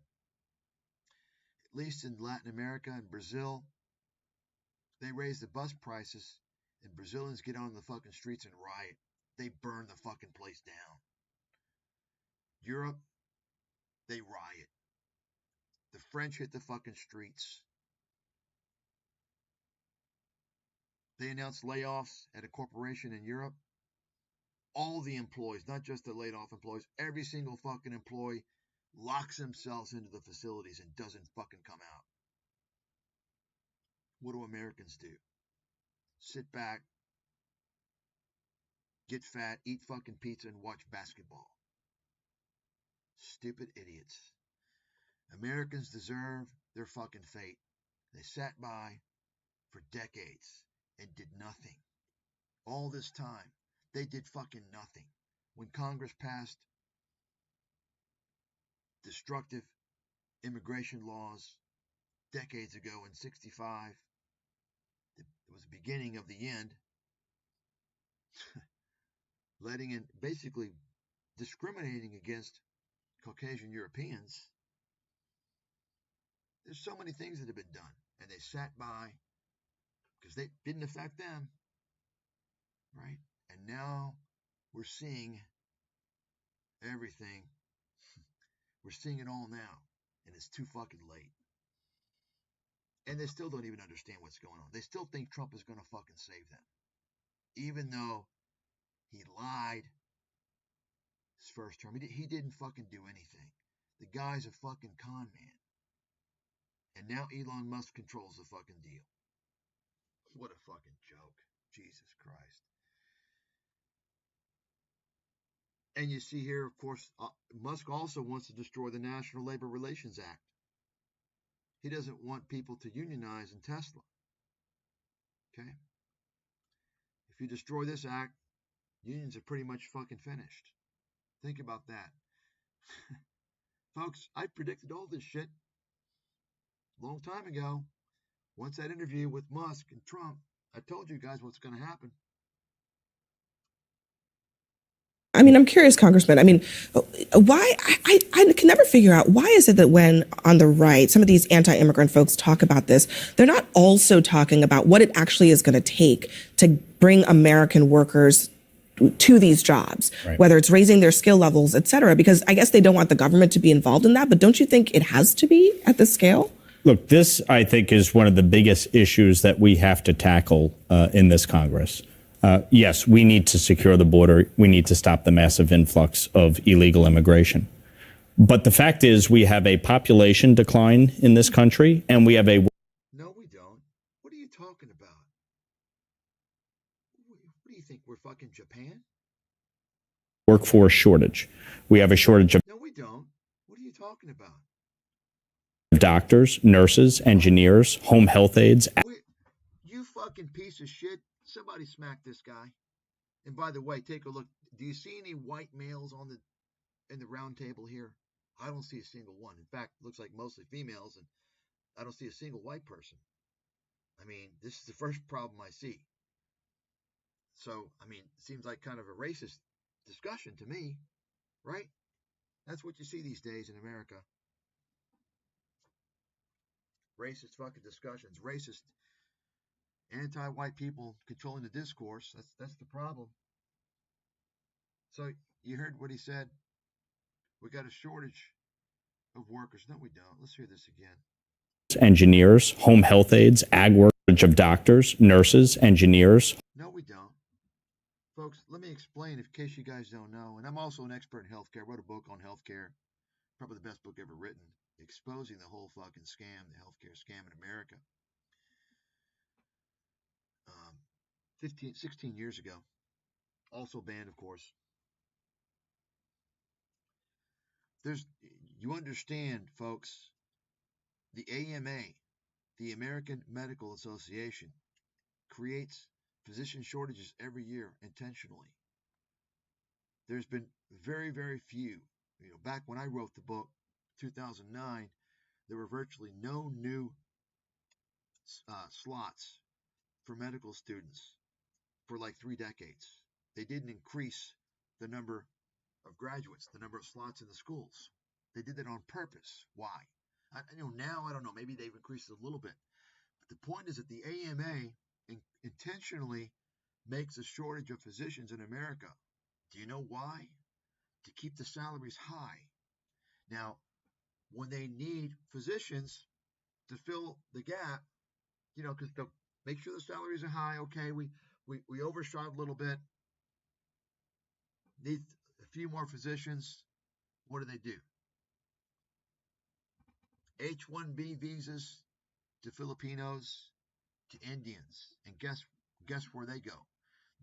At least in Latin America and Brazil, they raise the bus prices, and Brazilians get on the fucking streets and riot. They burn the fucking place down. Europe, they riot. The French hit the fucking streets. They announced layoffs at a corporation in Europe. All the employees, not just the laid off employees, every single fucking employee locks themselves into the facilities and doesn't fucking come out. What do Americans do? Sit back, get fat, eat fucking pizza, and watch basketball. Stupid idiots. Americans deserve their fucking fate. They sat by for decades and did nothing. All this time, they did fucking nothing. When Congress passed destructive immigration laws decades ago in 65, it was the beginning of the end. Letting in, basically discriminating against Caucasian Europeans. There's so many things that have been done, and they sat by because they didn't affect them, right? And now we're seeing everything. We're seeing it all now, and it's too fucking late. And they still don't even understand what's going on. They still think Trump is going to fucking save them, even though he lied his first term. He didn't fucking do anything. The guy's a fucking con man. And now Elon Musk controls the fucking deal. What a fucking joke. Jesus Christ. And you see here, of course, Musk also wants to destroy the National Labor Relations Act. He doesn't want people to unionize in Tesla. Okay? If you destroy this act, unions are pretty much fucking finished. Think about that. Folks, I predicted all this shit a long time ago. Once that interview with Musk and Trump, I told you guys what's going to happen. I mean, I'm curious, Congressman. I mean, why? I can never figure out why is it that when on the right, some of these anti-immigrant folks talk about this, they're not also talking about what it actually is going to take to bring American workers to these jobs, right, whether it's raising their skill levels, et cetera, because I guess they don't want the government to be involved in that. But don't you think it has to be at this scale? Look, this, I think, is one of the biggest issues that we have to tackle in this Congress. Yes, we need to secure the border. We need to stop the massive influx of illegal immigration. But the fact is we have a population decline in this country, and we have a... No, we don't. What are you talking about? What do you think? We're fucking Japan? Workforce shortage. We have a shortage of... No, we don't. What are you talking about? Doctors, nurses, engineers, home health aides. You fucking piece of shit. Somebody smack this guy. And by the way, take a look. Do you see any white males in the round table here? I don't see a single one. In fact, it looks like mostly females, and I don't see a single white person. I mean, this is the first problem I see. So, I mean, it seems like kind of a racist discussion to me, right? That's what you see these days in America. Racist fucking discussions, racist anti-white people controlling the discourse. That's the problem. So you heard what he said. We got a shortage of workers. No, we don't. Let's hear this again. Engineers, home health aides, ag workers, of doctors, nurses, engineers. No, we don't. Folks, let me explain in case you guys don't know. And I'm also an expert in healthcare. I wrote a book on healthcare. Probably the best book ever written. Exposing the whole fucking scam, the healthcare scam in America. 16 years ago. Also banned, of course. You understand, folks, the AMA, the American Medical Association, creates physician shortages every year intentionally. There's been very, very few. Back when I wrote the book, 2009, there were virtually no new slots for medical students for like 3 decades. They didn't increase the number of graduates, the number of slots in the schools. They did that on purpose. Why? Now I don't know. Maybe they've increased it a little bit. But the point is that the AMA intentionally makes a shortage of physicians in America. Do you know why? To keep the salaries high. Now, when they need physicians to fill the gap, because they'll make sure the salaries are high. Okay, we overshot a little bit. Need a few more physicians. What do? H-1B visas to Filipinos, to Indians. And guess where they go?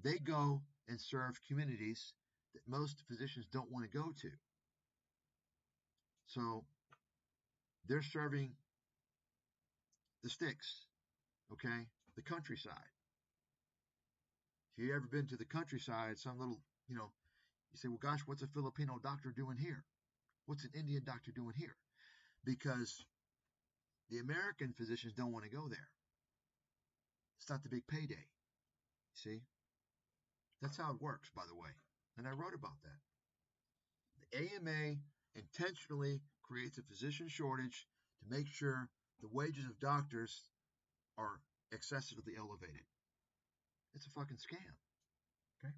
They go and serve communities that most physicians don't want to go to. So they're serving the sticks, okay? The countryside. If you've ever been to the countryside, some little, you say, well, gosh, what's a Filipino doctor doing here? What's an Indian doctor doing here? Because the American physicians don't want to go there. It's not the big payday. See? That's how it works, by the way. And I wrote about that. The AMA intentionally creates a physician shortage to make sure the wages of doctors are excessively elevated. It's a fucking scam. Okay?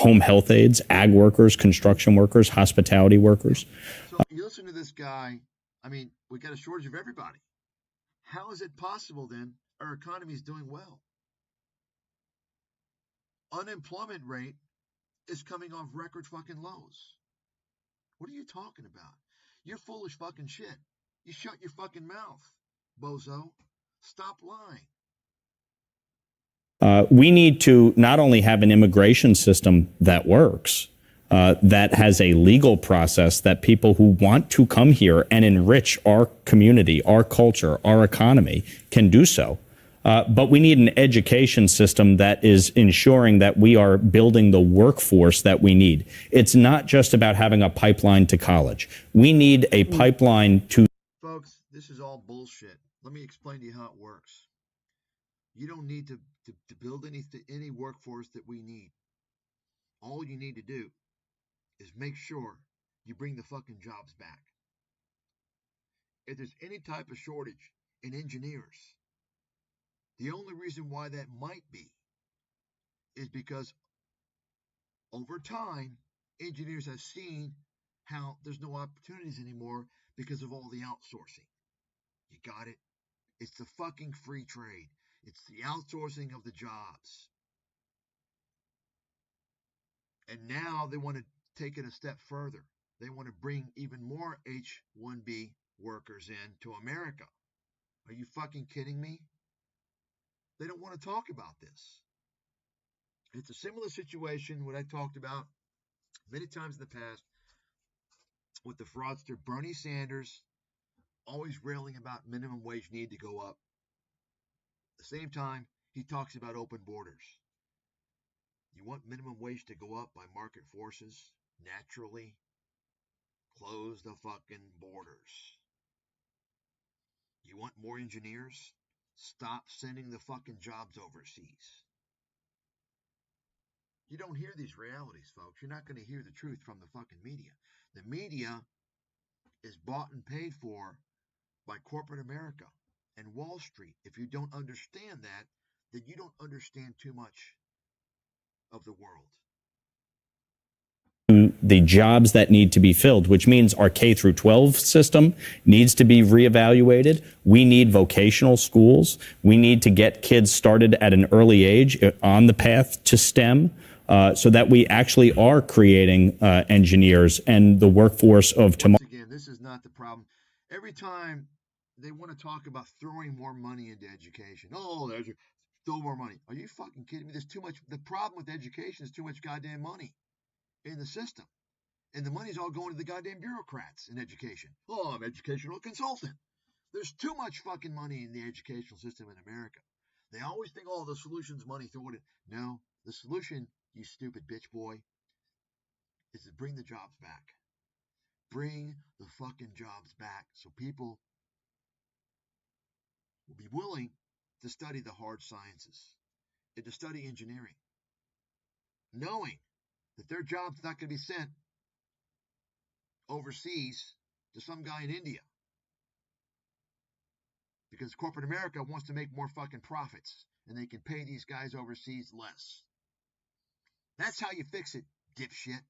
Home health aides, ag workers, construction workers, hospitality workers. So you listen to this guy. We got a shortage of everybody. How is it possible then our economy is doing well? Unemployment rate is coming off record fucking lows. What are you talking about? You're foolish fucking shit. You shut your fucking mouth, bozo. Stop lying. We need to not only have an immigration system that works, that has a legal process that people who want to come here and enrich our community, our culture, our economy can do so. But we need an education system that is ensuring that we are building the workforce that we need. It's not just about having a pipeline to college. We need a pipeline to... Folks, this is all bullshit. Let me explain to you how it works. You don't need to build any workforce that we need. All you need to do is make sure you bring the fucking jobs back. If there's any type of shortage in engineers, the only reason why that might be is because over time, engineers have seen how there's no opportunities anymore because of all the outsourcing. You got it? It's the fucking free trade. It's the outsourcing of the jobs. And now they want to take it a step further. They want to bring even more H-1B workers in to America. Are you fucking kidding me? They don't want to talk about this. It's a similar situation, what I talked about many times in the past with the fraudster Bernie Sanders, always railing about minimum wage need to go up. At the same time, he talks about open borders. You want minimum wage to go up by market forces? Naturally, close the fucking borders. You want more engineers? Stop sending the fucking jobs overseas. You don't hear these realities, folks. You're not going to hear the truth from the fucking media. The media is bought and paid for by corporate America and Wall Street. If you don't understand that, then you don't understand too much of the world. The jobs that need to be filled, which means our K through 12 system needs to be reevaluated. We need vocational schools. We need to get kids started at an early age on the path to STEM so that we actually are creating engineers and the workforce of tomorrow. Once again, this is not the problem. Every time they want to talk about throwing more money into education. Oh, there's throw more money. Are you fucking kidding me? There's too much. The problem with education is too much goddamn money in the system. And the money's all going to the goddamn bureaucrats in education. Oh, I'm an educational consultant. There's too much fucking money in the educational system in America. They always think, oh, the solution's money, throw it in. No, the solution, you stupid bitch boy, is to bring the jobs back. Bring the fucking jobs back so people will be willing to study the hard sciences and to study engineering, knowing that their job's not going to be sent overseas to some guy in India because corporate America wants to make more fucking profits and they can pay these guys overseas less. That's how you fix it, dipshit.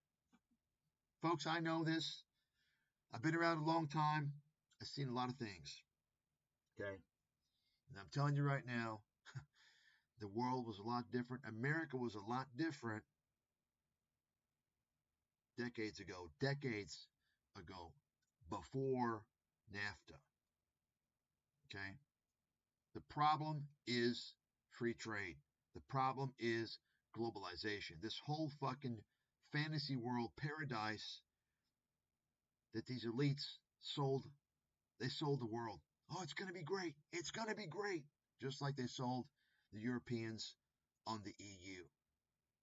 Folks, I know this. I've been around a long time. I've seen a lot of things. Okay? And I'm telling you right now, the world was a lot different. America was a lot different decades ago, before NAFTA. Okay? The problem is free trade. The problem is globalization. This whole fucking fantasy world paradise that these elites sold, they sold the world. Oh, it's going to be great. It's going to be great. Just like they sold the Europeans on the EU.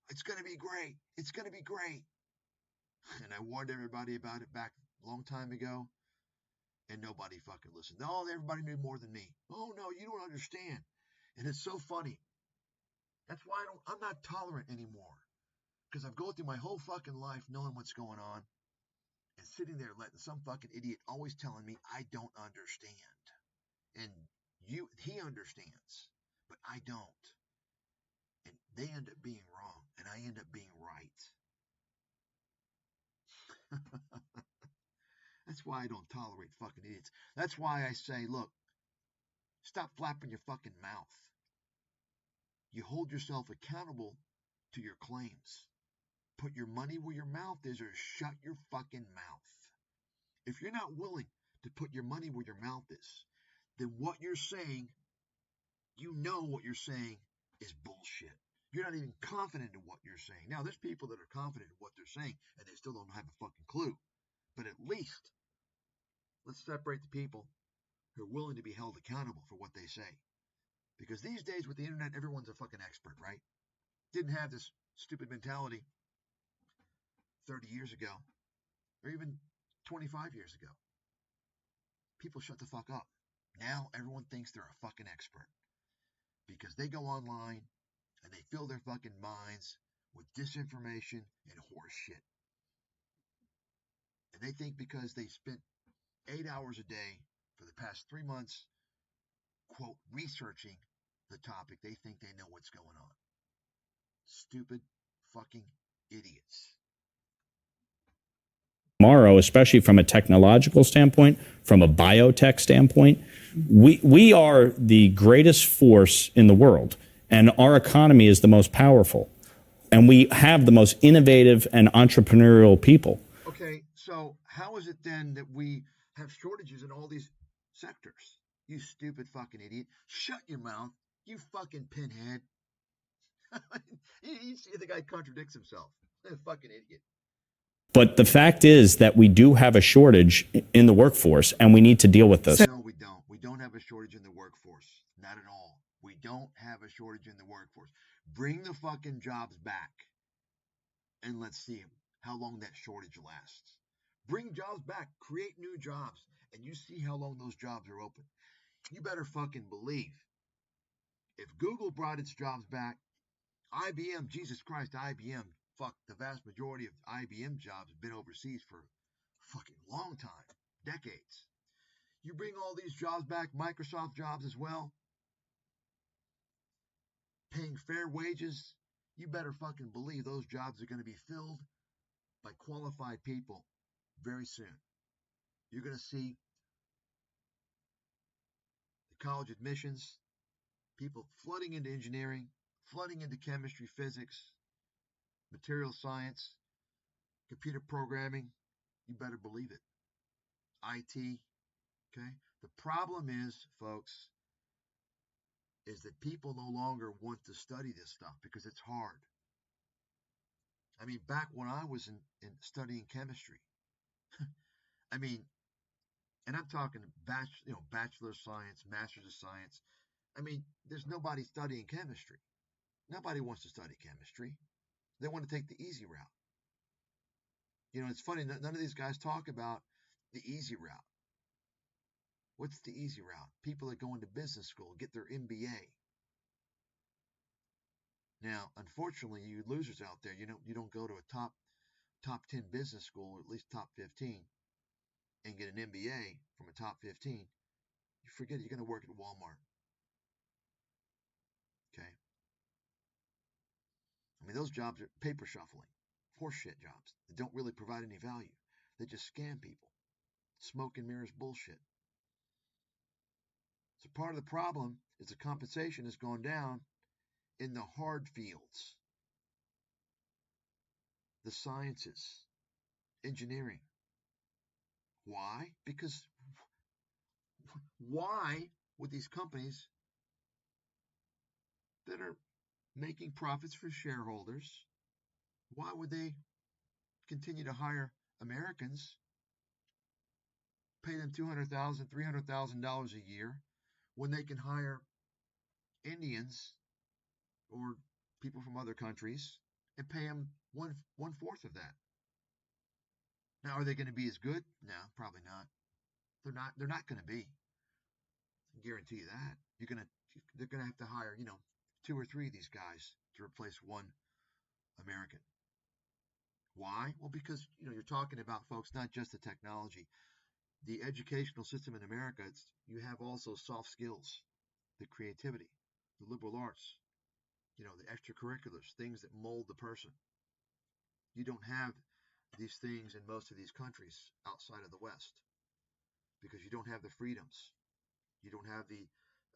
It's going to be great. It's going to be great. And I warned everybody about it back a long time ago, and nobody fucking listened. No, everybody knew more than me. Oh, no, you don't understand. And it's so funny. That's why I'm not tolerant anymore. Because I've gone through my whole fucking life knowing what's going on and sitting there letting some fucking idiot always telling me I don't understand. And he understands, but I don't. And they end up being wrong, and I end up being right. That's why I don't tolerate fucking idiots. That's why I say, look, stop flapping your fucking mouth. You hold yourself accountable to your claims. Put your money where your mouth is, or shut your fucking mouth. If you're not willing to put your money where your mouth is, then what you're saying, you know what you're saying is bullshit. You're not even confident in what you're saying. Now, there's people that are confident in what they're saying, and they still don't have a fucking clue. But at least, let's separate the people who are willing to be held accountable for what they say. Because these days with the internet, everyone's a fucking expert, right? Didn't have this stupid mentality 30 years ago, or even 25 years ago. People shut the fuck up. Now everyone thinks they're a fucking expert. Because they go online and they fill their fucking minds with disinformation and horse shit. And they think because they spent 8 hours a day for the past 3 months, quote, researching the topic, they think they know what's going on. Stupid fucking idiots. Tomorrow, especially from a technological standpoint, from a biotech standpoint, we are the greatest force in the world, and our economy is the most powerful, and we have the most innovative and entrepreneurial people. Okay, so how is it then that we have shortages in all these sectors? You stupid fucking idiot. Shut your mouth, you fucking pinhead. You see the guy contradicts himself. Fucking idiot. But the fact is that we do have a shortage in the workforce, and we need to deal with this. No, we don't. We don't have a shortage in the workforce. Not at all. We don't have a shortage in the workforce. Bring the fucking jobs back, and let's see how long that shortage lasts. Bring jobs back. Create new jobs, and you see how long those jobs are open. You better fucking believe. If Google brought its jobs back, IBM, Jesus Christ, IBM, fuck, the vast majority of IBM jobs have been overseas for a fucking long time, decades. You bring all these jobs back, Microsoft jobs as well, paying fair wages, you better fucking believe those jobs are going to be filled by qualified people very soon. You're going to see the college admissions, people flooding into engineering, flooding into chemistry, physics, material science, computer programming. You better believe it. IT. Okay? The problem is, folks, is that people no longer want to study this stuff because it's hard. I mean, back when I was in studying chemistry, I mean, and I'm talking bachelor of science, master's of science. I mean, there's nobody studying chemistry. Nobody wants to study chemistry. They want to take the easy route. You know, it's funny, none of these guys talk about the easy route. What's the easy route? People that go into business school, get their MBA. Now, unfortunately, you losers out there, you don't go to a top 10 business school, or at least top 15, and get an MBA from a top 15. You forget you're going to work at Walmart. Okay? I mean, those jobs are paper shuffling, horseshit jobs that don't really provide any value. They just scam people. Smoke and mirrors bullshit. So part of the problem is the compensation has gone down in the hard fields, the sciences, engineering. Why? Because why would these companies that are making profits for shareholders, why would they continue to hire Americans, pay them $200,000, $300,000 a year, when they can hire Indians or people from other countries and pay them one-fourth of that? Now, are they going to be as good? No, probably not. They're not going to be. I guarantee you that. They're going to have to hire, 2 or 3 of these guys to replace one American. Why? Well, because, you're talking about, folks, not just the technology. The educational system in America, you have also soft skills, the creativity, the liberal arts, the extracurriculars, things that mold the person. You don't have these things in most of these countries outside of the West because you don't have the freedoms. You don't have the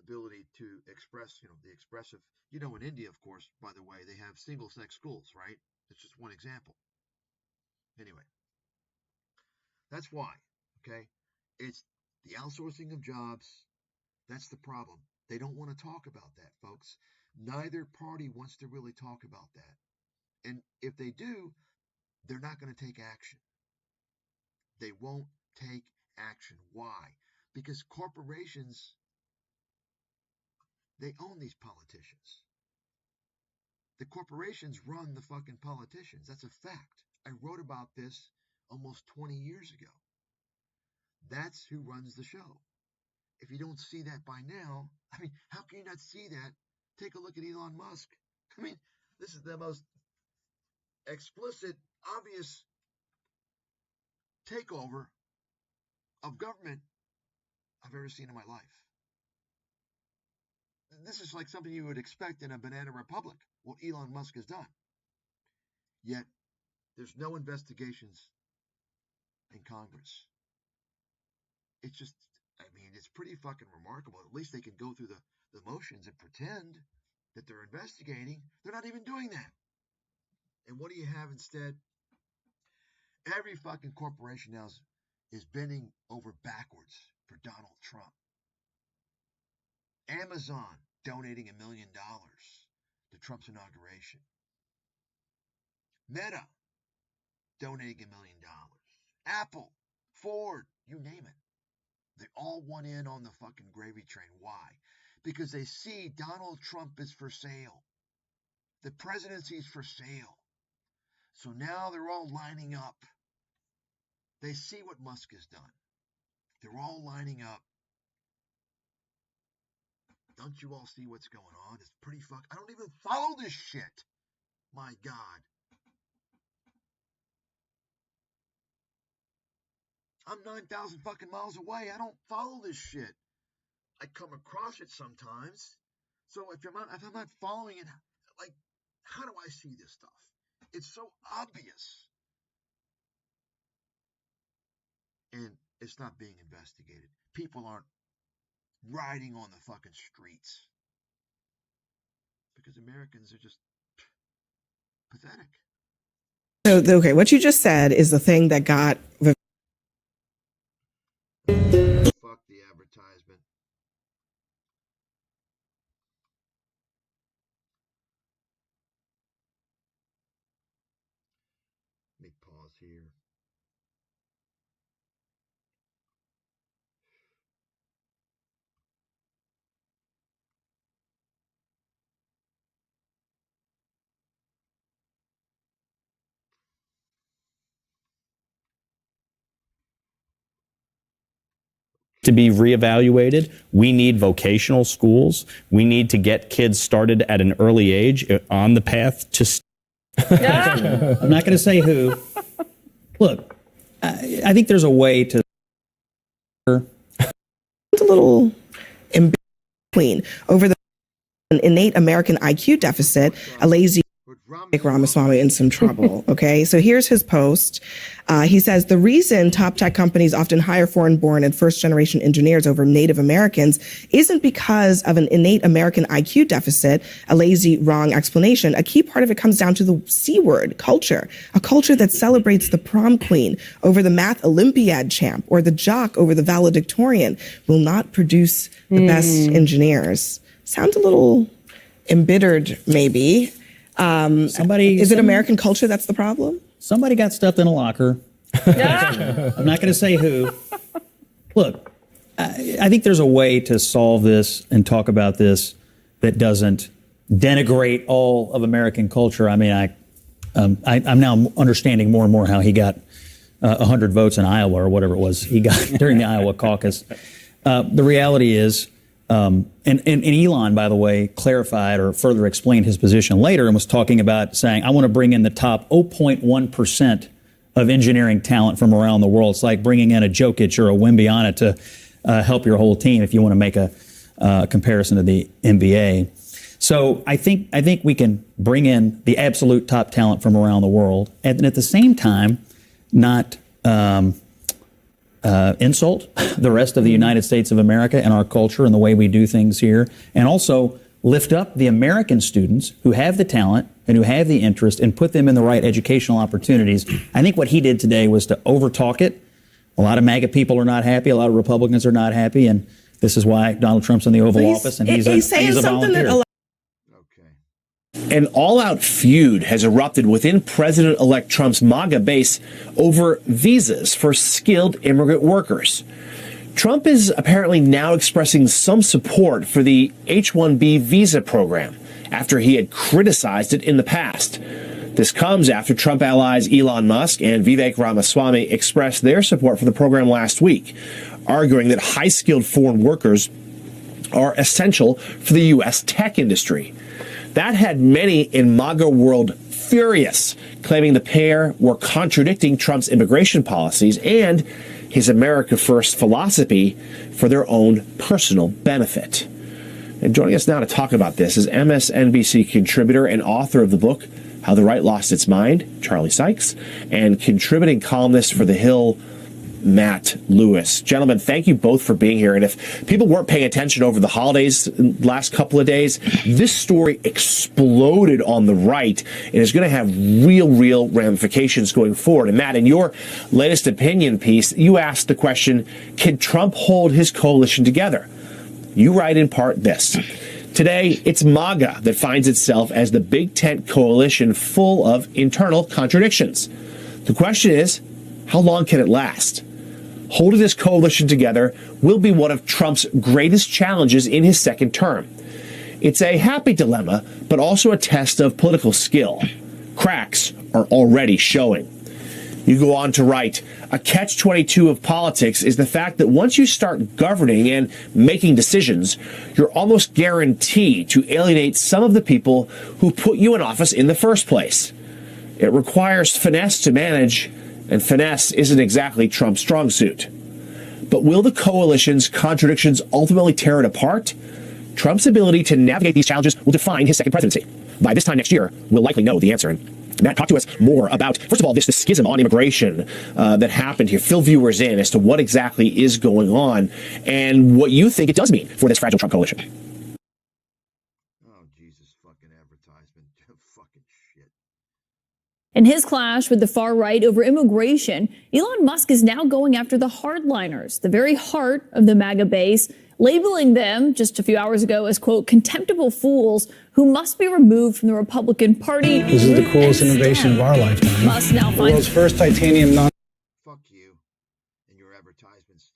ability to express, the expressive. In India, of course, by the way, they have single-sex schools, right? It's just one example. Anyway, that's why, okay? It's the outsourcing of jobs. That's the problem. They don't want to talk about that, folks. Neither party wants to really talk about that. And if they do, they're not going to take action. They won't take action. Why? Because corporations, they own these politicians. The corporations run the fucking politicians. That's a fact. I wrote about this almost 20 years ago. That's who runs the show. If you don't see that by now, how can you not see that? Take a look at Elon Musk. This is the most explicit, obvious takeover of government I've ever seen in my life. This is like something you would expect in a banana republic, what Elon Musk has done. Yet, there's no investigations in Congress. It's just, it's pretty fucking remarkable. At least they can go through the motions and pretend that they're investigating. They're not even doing that. And what do you have instead? Every fucking corporation now is bending over backwards for Donald Trump. Amazon donating $1 million to Trump's inauguration. Meta donating $1 million. Apple, Ford, you name it. They all want in on the fucking gravy train. Why? Because they see Donald Trump is for sale. The presidency is for sale. So now they're all lining up. They see what Musk has done. They're all lining up. Don't you all see what's going on? It's pretty I don't even follow this shit. My God. I'm 9,000 fucking miles away. I don't follow this shit. I come across it sometimes. So if I'm not following it, how do I see this stuff? It's so obvious. And it's not being investigated. People aren't riding on the fucking streets. Because Americans are just pathetic. So, okay, what you just said is the thing that got... Fuck the advertisement. Let me pause here. to be reevaluated. We need vocational schools. We need to get kids started at an early age on the path to. I'm not going to say who. Look, I think there's a way to. It's a little queen over the innate American IQ deficit, a lazy Ramaswamy in some trouble. Okay, so here's his post. He says the reason top tech companies often hire foreign-born and first-generation engineers over Native Americans isn't because of an innate American IQ deficit, a lazy, wrong explanation. A key part of it comes down to the C word, culture, a culture that celebrates the prom queen over the math Olympiad champ or the jock over the valedictorian will not produce the best engineers. Sounds a little embittered, maybe. Is it American culture that's the problem? Somebody got stuffed in a locker. I'm not going to say who. Look, I think there's a way to solve this and talk about this that doesn't denigrate all of American culture. I mean, I'm now understanding more and more how he got 100 votes in Iowa or whatever it was he got during the Iowa caucus. The reality is, and Elon, by the way, clarified or further explained his position later and was talking about saying, I want to bring in the top 0.1% of engineering talent from around the world. It's like bringing in a Jokic or a Wembyana to help your whole team if you want to make a comparison to the NBA. So I think we can bring in the absolute top talent from around the world and at the same time not insult the rest of the United States of America and our culture and the way we do things here, and also lift up the American students who have the talent and who have the interest and put them in the right educational opportunities. I think what he did today was to overtalk it. A lot of MAGA people are not happy. A lot of Republicans are not happy, and this is why Donald Trump's in the Oval Office, and he's a volunteer. An all-out feud has erupted within President-elect Trump's MAGA base over visas for skilled immigrant workers. Trump is apparently now expressing some support for the H-1B visa program after he had criticized it in the past. This comes after Trump allies Elon Musk and Vivek Ramaswamy expressed their support for the program last week, arguing that high-skilled foreign workers are essential for the U.S. tech industry. That had many in MAGA world furious, claiming the pair were contradicting Trump's immigration policies and his America First philosophy for their own personal benefit. And joining us now to talk about this is MSNBC contributor and author of the book, How the Right Lost Its Mind, Charlie Sykes, and contributing columnist for The Hill, Matt Lewis. Gentlemen, thank you both for being here. And if people weren't paying attention over the holidays last couple of days, this story exploded on the right and is going to have real ramifications going forward. And Matt, in your latest opinion piece, you asked the question, can Trump hold his coalition together? You write in part this. Today, it's MAGA that finds itself as the big tent coalition full of internal contradictions. The question is, how long can it last? Holding this coalition together will be one of Trump's greatest challenges in his second term. It's a happy dilemma, but also a test of political skill. Cracks are already showing. You go on to write, a catch-22 of politics is the fact that once you start governing and making decisions, you're almost guaranteed to alienate some of the people who put you in office in the first place. It requires finesse to manage, and finesse isn't exactly Trump's strong suit. But will the coalition's contradictions ultimately tear it apart? Trump's ability to navigate these challenges will define his second presidency. By this time next year, we'll likely know the answer. And Matt, talk to us more about, first of all, this schism on immigration that happened here. Fill viewers in as to what exactly is going on and what you think it does mean for this fragile Trump coalition. Oh, Jesus, fucking advertisement. Fucking shit. In his clash with the far right over immigration, Elon Musk is now going after the hardliners, the very heart of the MAGA base, labeling them just a few hours ago as, quote, contemptible fools who must be removed from the Republican Party. This is the coolest innovation of our lifetime. Musk now the world's first titanium non. Fuck you and your advertisements.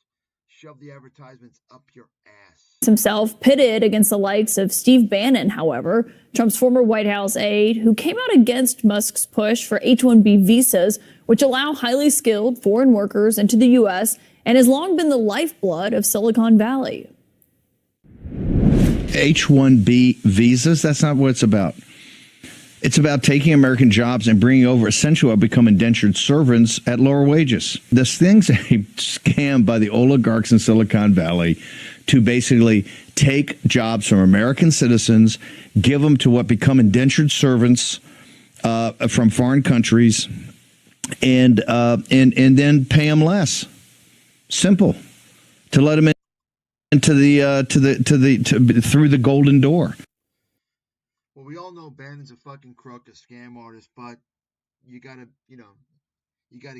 Shove the advertisements up your ass. Himself pitted against the likes of Steve Bannon, however, Trump's former White House aide, who came out against Musk's push for H-1B visas, which allow highly skilled foreign workers into the U.S. and has long been the lifeblood of Silicon Valley. H-1B visas, that's not what it's about. It's about taking American jobs and bringing over essentially what become indentured servants at lower wages. This thing's a scam by the oligarchs in Silicon Valley to basically take jobs from American citizens, give them to what become indentured servants from foreign countries, and then pay them less. Simple. To let them into through the golden door. Well, we all know Bannon's a fucking crook, a scam artist, but you gotta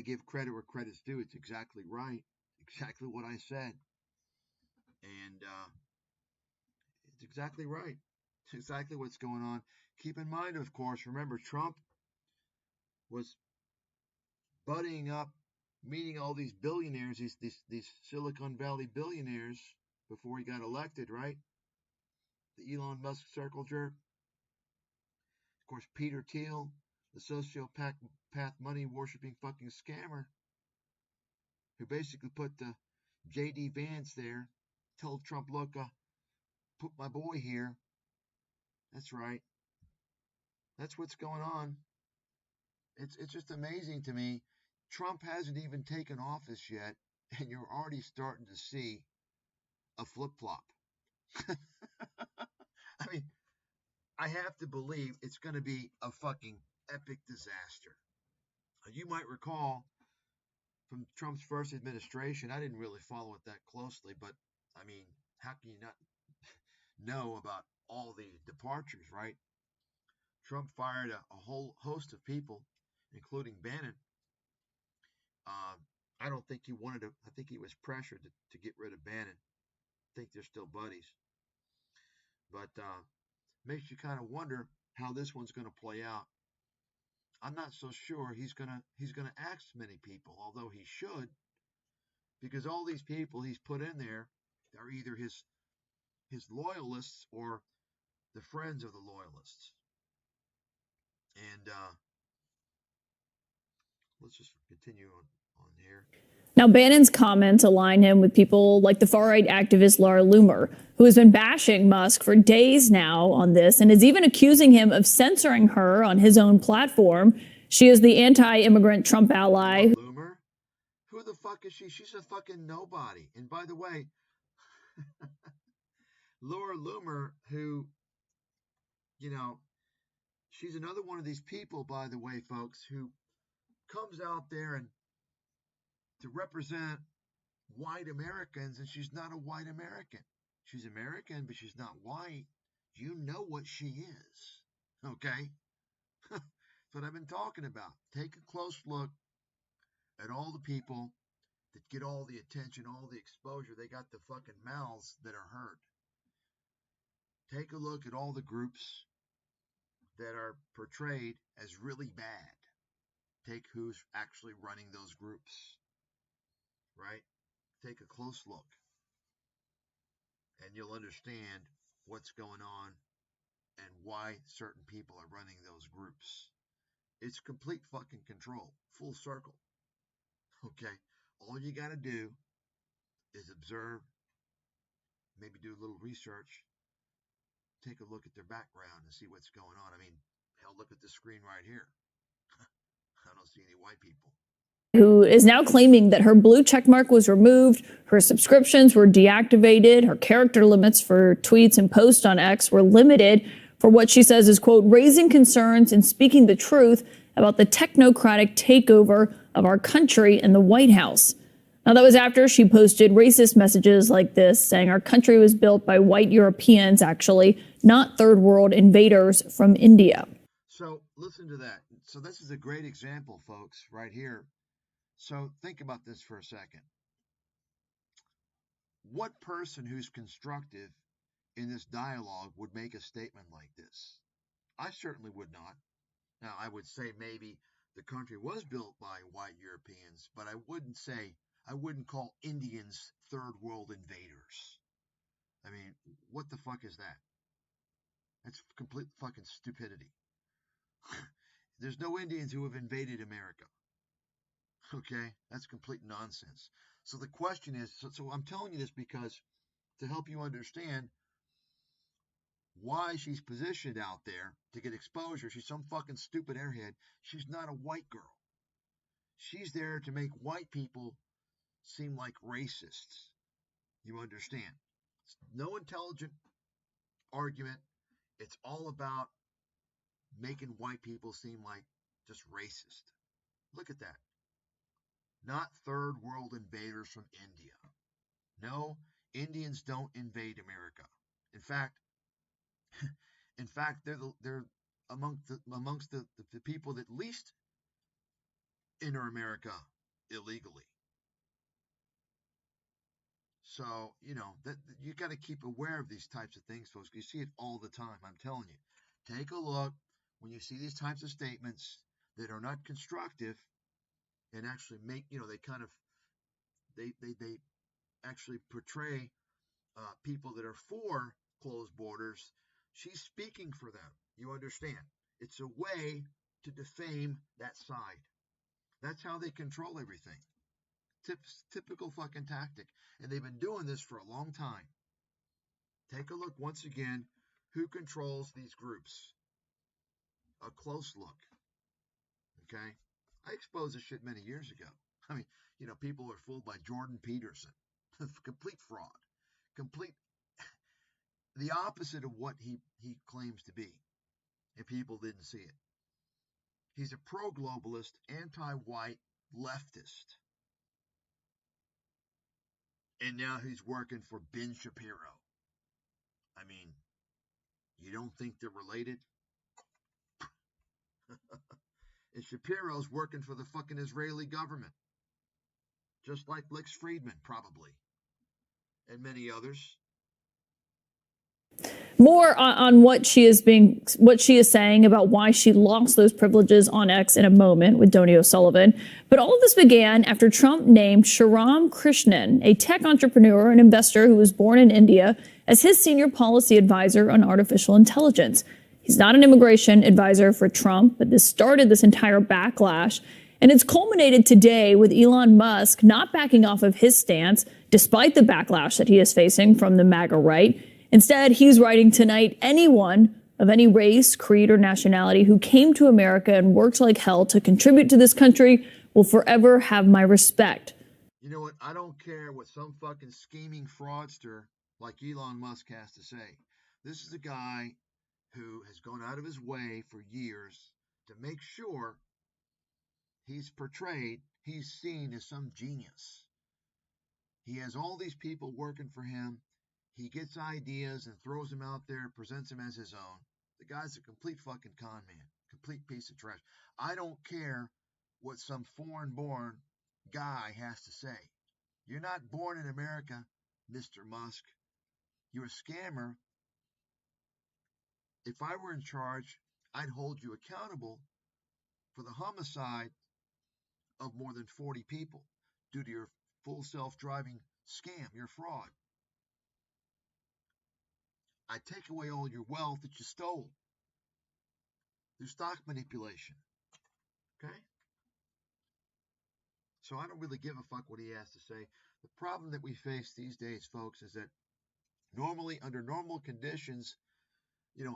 give credit where credit's due. It's exactly right. Exactly what I said. And it's exactly right. It's exactly what's going on. Keep in mind, of course, remember, Trump was buddying up, meeting all these billionaires, these Silicon Valley billionaires before he got elected, right? The Elon Musk circle jerk. Of course, Peter Thiel, the sociopath, money-worshipping fucking scammer, who basically put the J.D. Vance there, told Trump, look, put my boy here. That's right. That's what's going on. It's just amazing to me. Trump hasn't even taken office yet, and you're already starting to see a flip-flop. I mean, I have to believe it's going to be a fucking epic disaster. You might recall from Trump's first administration, I didn't really follow it that closely, but I mean, how can you not know about all the departures, right? Trump fired a whole host of people, including Bannon. I don't think he wanted to. I think he was pressured to get rid of Bannon. I think they're still buddies, but makes you kind of wonder how this one's going to play out. I'm not so sure he's gonna axe many people, although he should, because all these people he's put in there are either his loyalists or the friends of the loyalists. And let's just continue on here. Now, Bannon's comments align him with people like the far-right activist Laura Loomer, who has been bashing Musk for days now on this and is even accusing him of censoring her on his own platform. She is the anti-immigrant Trump ally. Loomer? Who the fuck is she? She's a fucking nobody. And by the way, Laura Loomer, who, she's another one of these people, by the way, folks, who comes out there and to represent white Americans, and she's not a white American. She's American, but she's not white. You know what she is, okay? That's what I've been talking about. Take a close look at all the people that get all the attention, all the exposure. They got the fucking mouths that are heard. Take a look at all the groups that are portrayed as really bad. Take who's actually running those groups, right? Take a close look, and you'll understand what's going on and why certain people are running those groups. It's complete fucking control, full circle. Okay, all you got to do is observe, maybe do a little research, take a look at their background and see what's going on. I mean, hell, look at the screen right here. I don't see any white people. Who is now claiming that her blue checkmark was removed, her subscriptions were deactivated, her character limits for tweets and posts on X were limited for what she says is, quote, raising concerns and speaking the truth about the technocratic takeover of our country in the White House. Now, that was after she posted racist messages like this, saying our country was built by white Europeans, actually, not third world invaders from India. So listen to that. So this is a great example, folks, right here. So think about this for a second. What person who's constructive in this dialogue would make a statement like this? I certainly would not. Now, I would say maybe the country was built by white Europeans, but I wouldn't call Indians third world invaders. I mean, what the fuck is that? That's complete fucking stupidity. There's no Indians who have invaded America. Okay? That's complete nonsense. So the question is, so I'm telling you this because to help you understand why she's positioned out there to get exposure. She's some fucking stupid airhead. She's not a white girl. She's there to make white people seem like racists. You understand? It's no intelligent argument. It's all about making white people seem like just racist. Look at that. Not third world invaders from India. No, Indians don't invade America. In fact, they're amongst the people that least enter America illegally. So, that you got to keep aware of these types of things, folks. You see it all the time. I'm telling you. Take a look when you see these types of statements that are not constructive and actually make, they kind of, they actually portray people that are for closed borders. She's speaking for them. You understand? It's a way to defame that side. That's how they control everything. Typical fucking tactic. And they've been doing this for a long time. Take a look once again. Who controls these groups? A close look. Okay? I exposed this shit many years ago. I mean, people are fooled by Jordan Peterson. Complete fraud. Complete the opposite of what he claims to be. And people didn't see it. He's a pro-globalist, anti-white leftist. And now he's working for Ben Shapiro. I mean, you don't think they're related? And Shapiro's working for the fucking Israeli government. Just like Lex Friedman, probably. And many others. More on what she is saying about why she lost those privileges on X in a moment with Donny O'Sullivan. But all of this began after Trump named Shriram Krishnan, a tech entrepreneur and investor who was born in India, as his senior policy advisor on artificial intelligence. He's not an immigration advisor for Trump, but this started this entire backlash. And it's culminated today with Elon Musk not backing off of his stance, despite the backlash that he is facing from the MAGA right. Instead, he's writing tonight, anyone of any race, creed, or nationality who came to America and worked like hell to contribute to this country will forever have my respect. You know what? I don't care what some fucking scheming fraudster like Elon Musk has to say. This is a guy who has gone out of his way for years to make sure he's seen as some genius. He has all these people working for him. He gets ideas and throws them out there, presents them as his own. The guy's a complete fucking con man, complete piece of trash. I don't care what some foreign-born guy has to say. You're not born in America, Mr. Musk. You're a scammer. If I were in charge, I'd hold you accountable for the homicide of more than 40 people due to your full self-driving scam, your fraud. I take away all your wealth that you stole through stock manipulation. Okay? So I don't really give a fuck what he has to say. The problem that we face these days, folks, is that normally, under normal conditions,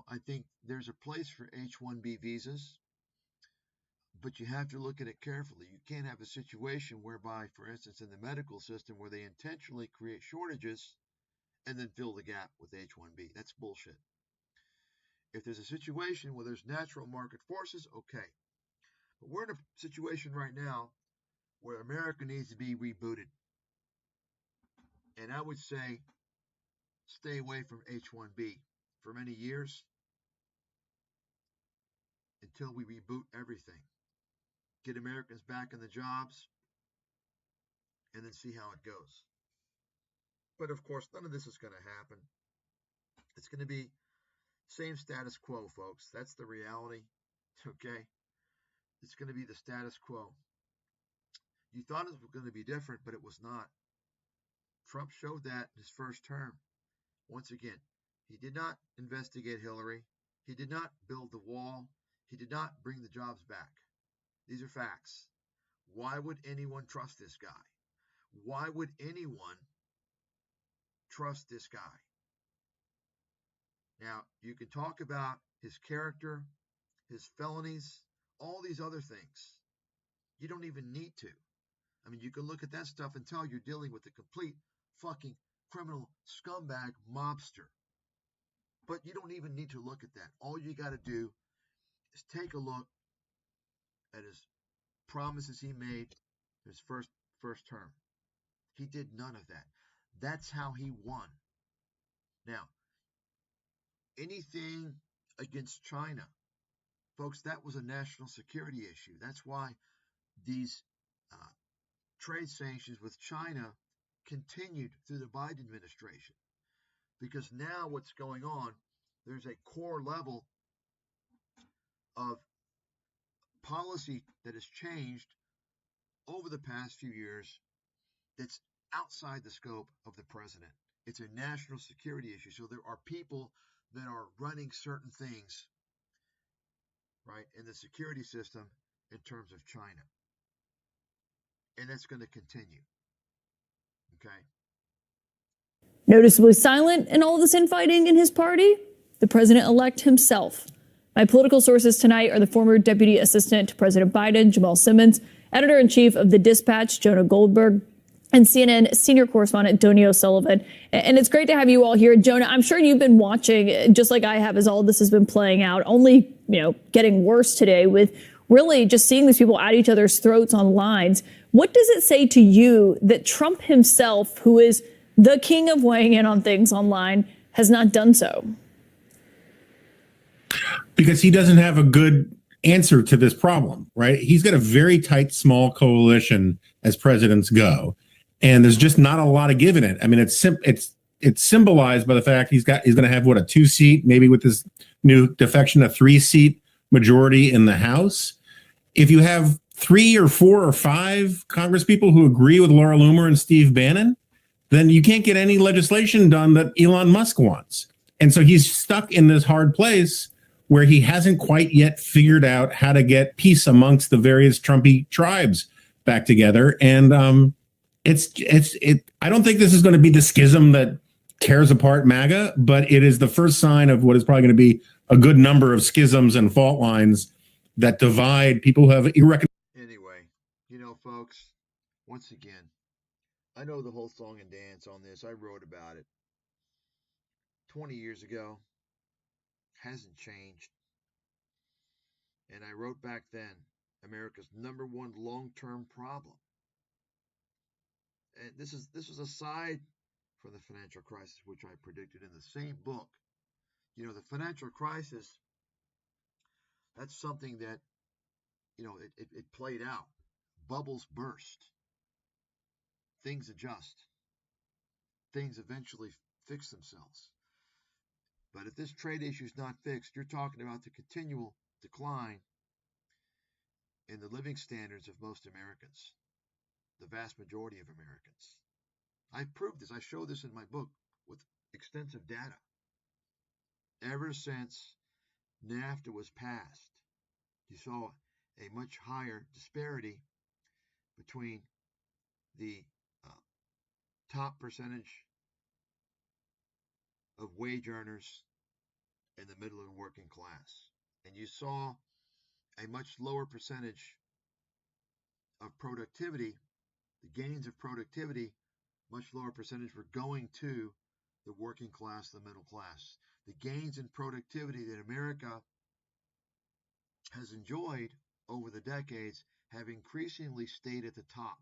I think there's a place for H-1B visas, but you have to look at it carefully. You can't have a situation whereby, for instance, in the medical system, where they intentionally create shortages and then fill the gap with H-1B. That's bullshit. If there's a situation where there's natural market forces, okay. But we're in a situation right now where America needs to be rebooted. And I would say stay away from H-1B for many years until we reboot everything. Get Americans back in the jobs and then see how it goes. But of course, none of this is going to happen. It's going to be same status quo, folks. That's the reality. Okay? It's going to be the status quo. You thought it was going to be different, but it was not. Trump showed that in his first term. Once again, he did not investigate Hillary. He did not build the wall. He did not bring the jobs back. These are facts. Why would anyone trust this guy? Why would anyone trust this guy? Now, you can talk about his character, his felonies, all these other things. You don't even need to. I mean, you can look at that stuff and tell you're dealing with a complete fucking criminal scumbag mobster. But you don't even need to look at that. All you got to do is take a look at his promises he made his first term. He did none of that. That's how he won. Now, anything against China, folks, that was a national security issue. That's why these trade sanctions with China continued through the Biden administration. Because now what's going on, there's a core level of policy that has changed over the past few years that's outside the scope of the president. It's a national security issue. So there are people that are running certain things, right, in the security system in terms of China. And that's going to continue. Okay? Noticeably silent in all this infighting in his party, the president-elect himself. My political sources tonight are the former Deputy Assistant to President Biden, Jamal Simmons, Editor-in-Chief of The Dispatch, Jonah Goldberg, and CNN Senior Correspondent Donnie O'Sullivan. And it's great to have you all here. Jonah, I'm sure you've been watching, just like I have, as all this has been playing out, only, getting worse today with really just seeing these people at each other's throats on lines. What does it say to you that Trump himself, who is the king of weighing in on things online, has not done so? Because he doesn't have a good answer to this problem, right? He's got a very tight, small coalition as presidents go, and there's just not a lot of give in it. I mean, it's symbolized by the fact he's going to have a 2-seat, maybe with this new defection, a 3-seat majority in the House. If you have 3 or 4 or 5 congresspeople who agree with Laura Loomer and Steve Bannon, then you can't get any legislation done that Elon Musk wants. And so he's stuck in this hard place where he hasn't quite yet figured out how to get peace amongst the various Trumpy tribes back together. And I don't think this is going to be the schism that tears apart MAGA, but it is the first sign of what is probably going to be a good number of schisms and fault lines that divide people who have Anyway, folks, once again, I know the whole song and dance on this. I wrote about it 20 years ago. Hasn't changed. And I wrote back then, America's #1 long-term problem. And this was aside from the financial crisis, which I predicted in the same book. The financial crisis, that's something that, it played out. Bubbles burst. Things adjust. Things eventually fix themselves. But if this trade issue is not fixed, you're talking about the continual decline in the living standards of most Americans, the vast majority of Americans. I proved this. I show this in my book with extensive data. Ever since NAFTA was passed, you saw a much higher disparity between the top percentage of wage earners and the middle and working class. And you saw a much lower percentage of productivity, the gains of productivity, much lower percentage were going to the working class, the middle class. The gains in productivity that America has enjoyed over the decades have increasingly stayed at the top.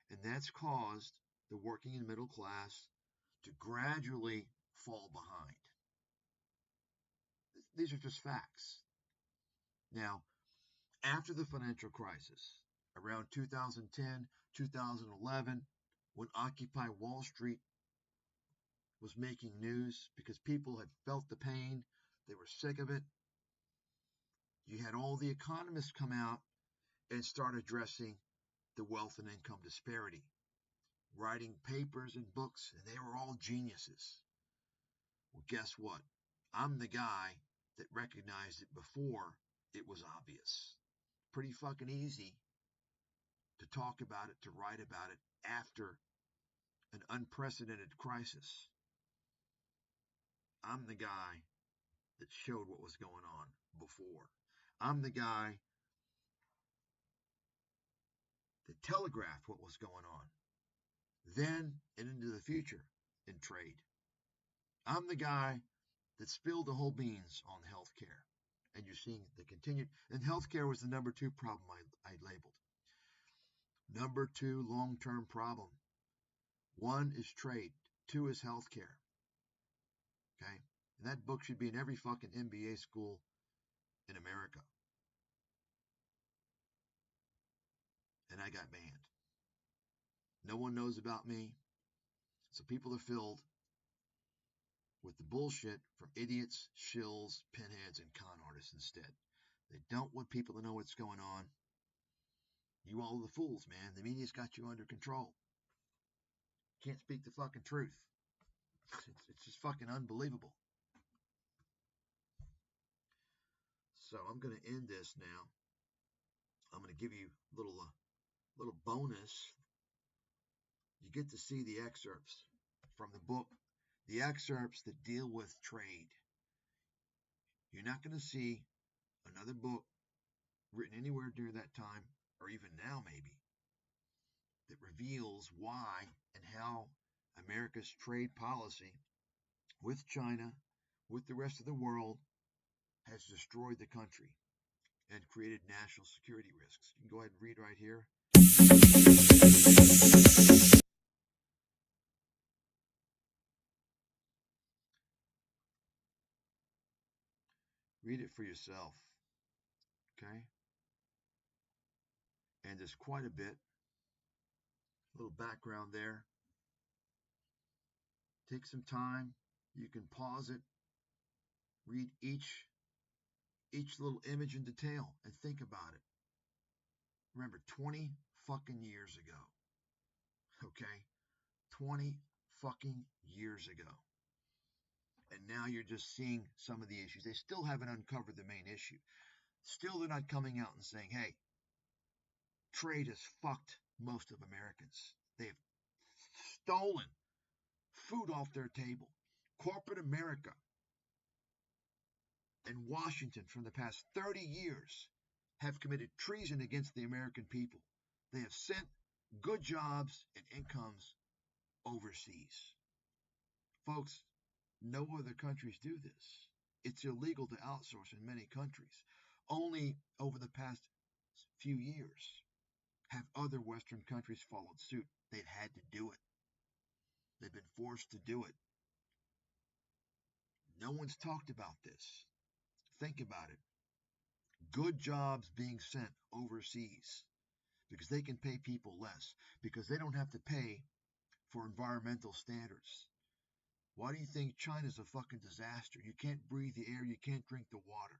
And that's caused the working and middle class to gradually fall behind. These are just facts. Now, after the financial crisis, around 2010, 2011, when Occupy Wall Street was making news because people had felt the pain, they were sick of it, you had all the economists come out and start addressing the wealth and income disparity, writing papers and books, and they were all geniuses. Well, guess what? I'm the guy that recognized it before it was obvious. Pretty fucking easy to talk about it, to write about it, after an unprecedented crisis. I'm the guy that showed what was going on before. I'm the guy that telegraphed what was going on then and into the future in trade. I'm the guy that spilled the whole beans on healthcare. And you're seeing the continued, and healthcare was the number 2 problem I labeled. Number 2 long-term problem. 1 is trade. 2 is healthcare. Okay? And that book should be in every fucking MBA school in America. And I got banned. No one knows about me. So people are filled with the bullshit from idiots, shills, pinheads, and con artists instead. They don't want people to know what's going on. You all are the fools, man. The media's got you under control. Can't speak the fucking truth. It's just fucking unbelievable. So I'm going to end this now. I'm going to give you a little bonus. You get to see the excerpts from the book, the excerpts that deal with trade. You're not going to see another book written anywhere during that time, or even now maybe, that reveals why and how America's trade policy with China, with the rest of the world, has destroyed the country and created national security risks. You can go ahead and read right here. Read it for yourself, okay? And there's quite a bit, a little background there. Take some time. You can pause it, read each little image in detail, and think about it. Remember, 20 fucking years ago, okay? 20 fucking years ago. And now you're just seeing some of the issues. They still haven't uncovered the main issue. Still, they're not coming out and saying, hey, trade has fucked most of Americans. They've stolen food off their table. Corporate America and Washington from the past 30 years have committed treason against the American people. They have sent good jobs and incomes overseas. Folks, no other countries do this. It's illegal to outsource in many countries. Only over the past few years have other Western countries followed suit. They've had to do it. They've been forced to do it. No one's talked about this. Think about it. Good jobs being sent overseas because they can pay people less, because they don't have to pay for environmental standards. Why do you think China's a fucking disaster? You can't breathe the air, you can't drink the water.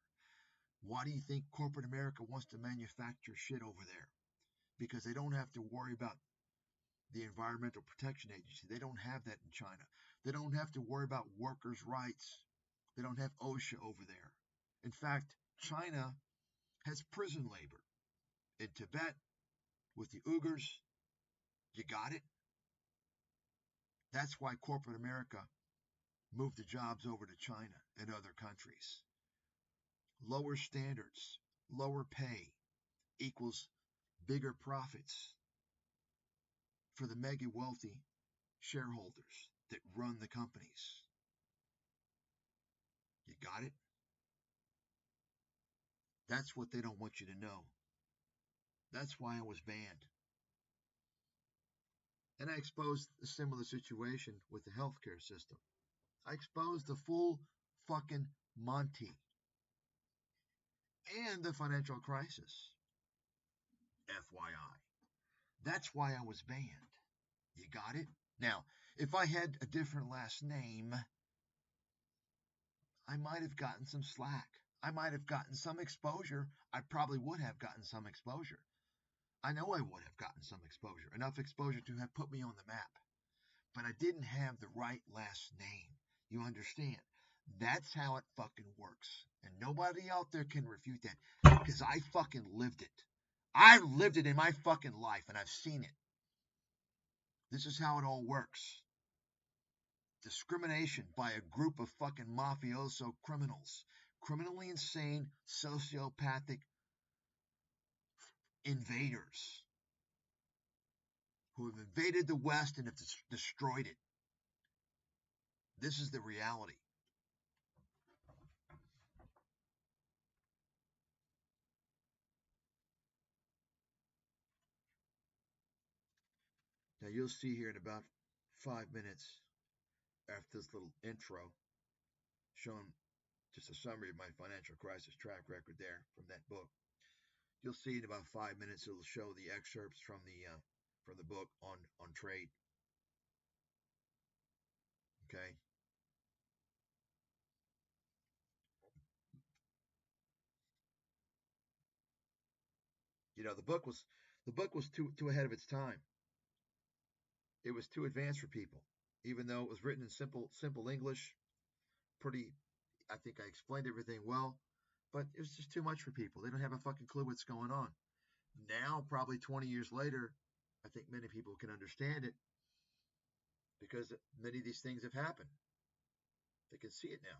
Why do you think corporate America wants to manufacture shit over there? Because they don't have to worry about the Environmental Protection Agency. They don't have that in China. They don't have to worry about workers' rights. They don't have OSHA over there. In fact, China has prison labor. In Tibet, with the Uyghurs, you got it? That's why corporate America moved the jobs over to China and other countries. Lower standards, lower pay equals bigger profits for the mega wealthy shareholders that run the companies. You got it? That's what they don't want you to know. That's why I was banned. And I exposed a similar situation with the healthcare system. I exposed the full fucking Monty and the financial crisis. FYI. That's why I was banned. You got it? Now, if I had a different last name, I might have gotten some slack. I might have gotten some exposure. I probably would have gotten some exposure. I know I would have gotten some exposure, enough exposure to have put me on the map. But I didn't have the right last name. You understand? That's how it fucking works. And nobody out there can refute that, because I fucking lived it. I lived it in my fucking life, and I've seen it. This is how it all works. Discrimination by a group of fucking mafioso criminals, criminally insane, sociopathic invaders who have invaded the West and have destroyed it. This is the reality. Now you'll see here in about 5 minutes after this little intro showing just a summary of my financial crisis track record there from that book. You'll see in about 5 minutes it'll show the excerpts from the book on trade. Okay. You know, the book was too ahead of its time. It was too advanced for people, even though it was written in simple English. I think I explained everything well, but it was just too much for people. They don't have a fucking clue what's going on. Now, probably 20 years later, I think many people can understand it because many of these things have happened. They can see it now.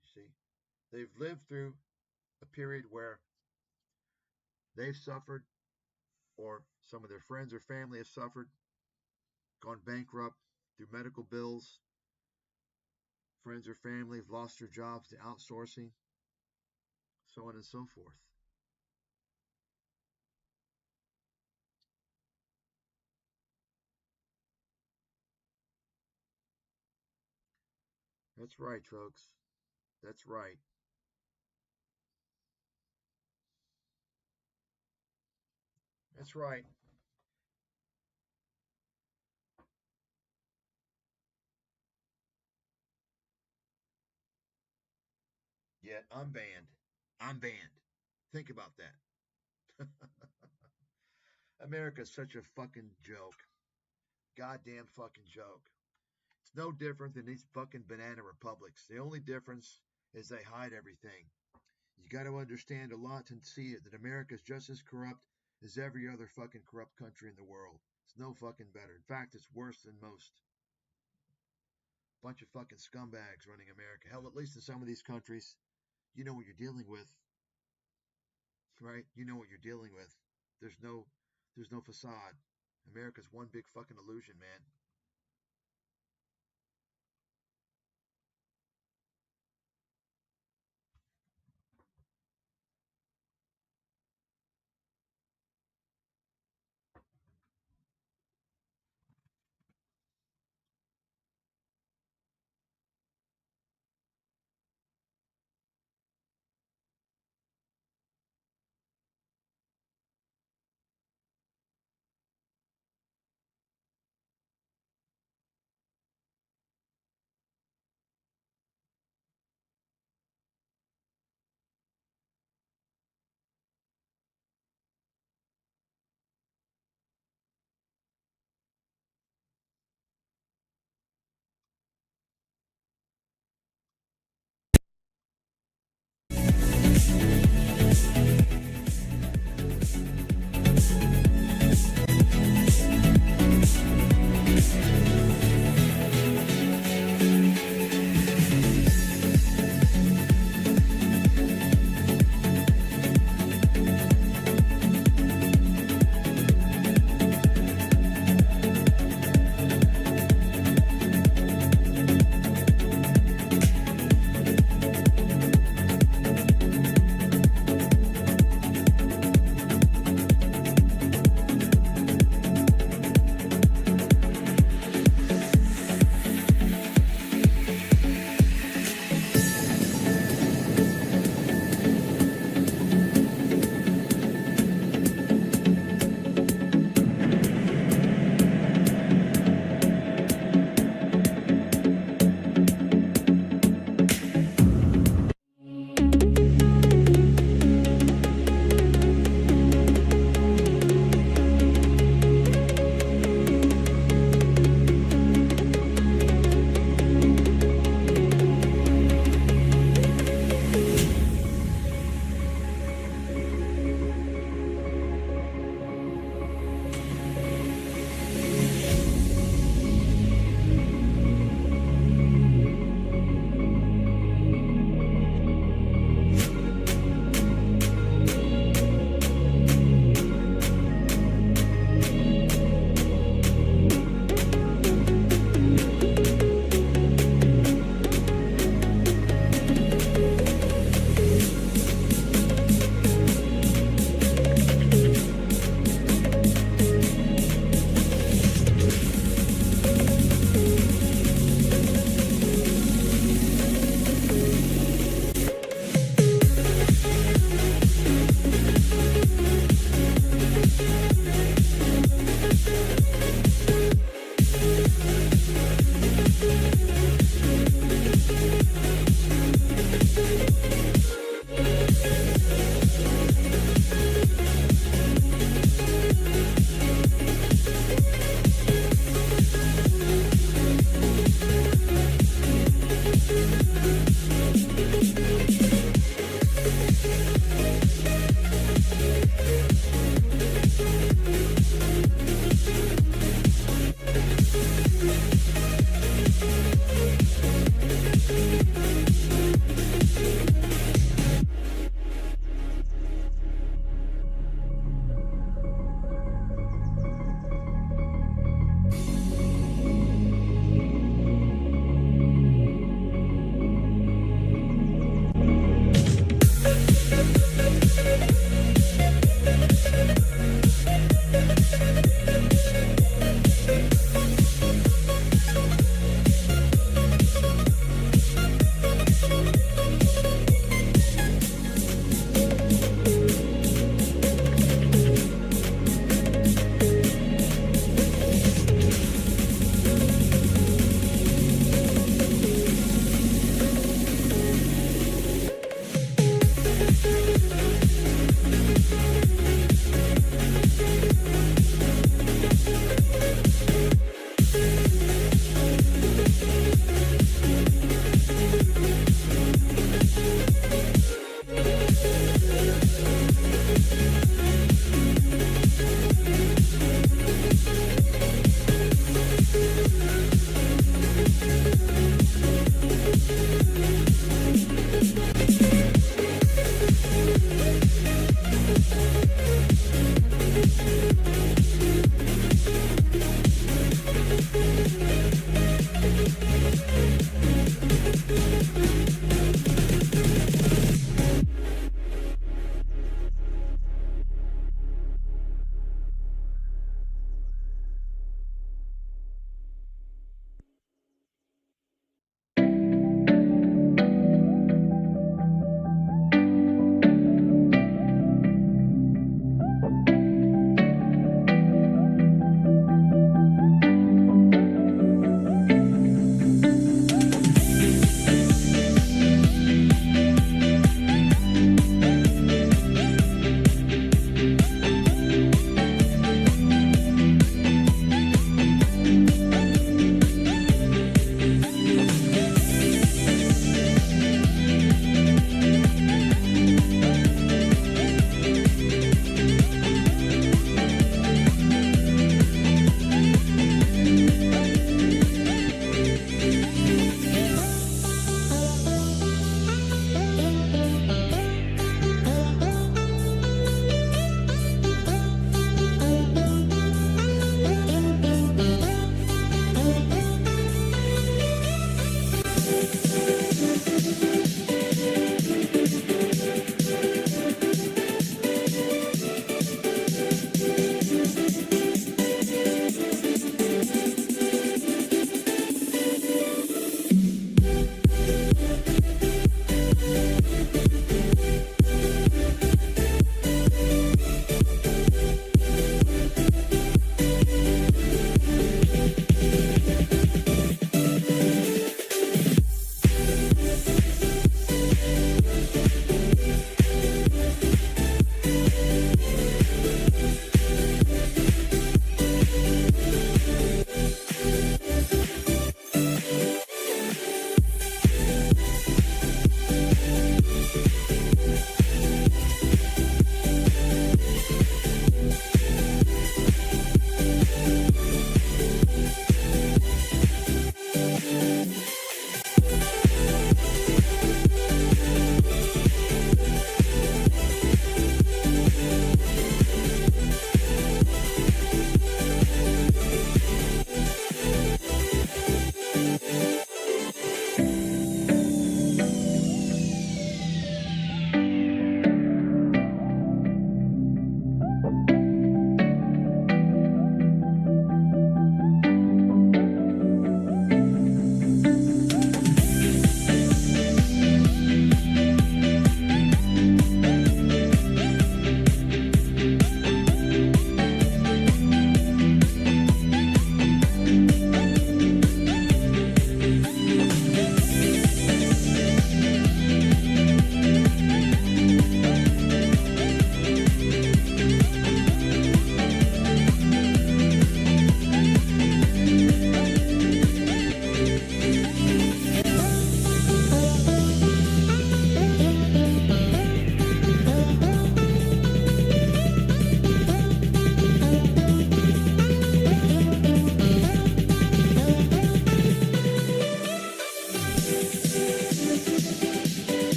You see, they've lived through a period where they've suffered, or some of their friends or family have suffered, gone bankrupt through medical bills. Friends or family have lost their jobs to outsourcing, so on and so forth. That's right, folks. That's right. That's right. Yet I'm banned. I'm banned. Think about that. America's such a fucking joke. Goddamn fucking joke. It's no different than these fucking banana republics. The only difference is they hide everything. You got to understand a lot to see it, that America's just as corrupt as every other fucking corrupt country in the world. It's no fucking better. In fact, it's worse than most. Bunch of fucking scumbags running America. Hell, at least in some of these countries, you know what you're dealing with, right? You know what you're dealing with. There's no facade. America's one big fucking illusion, man.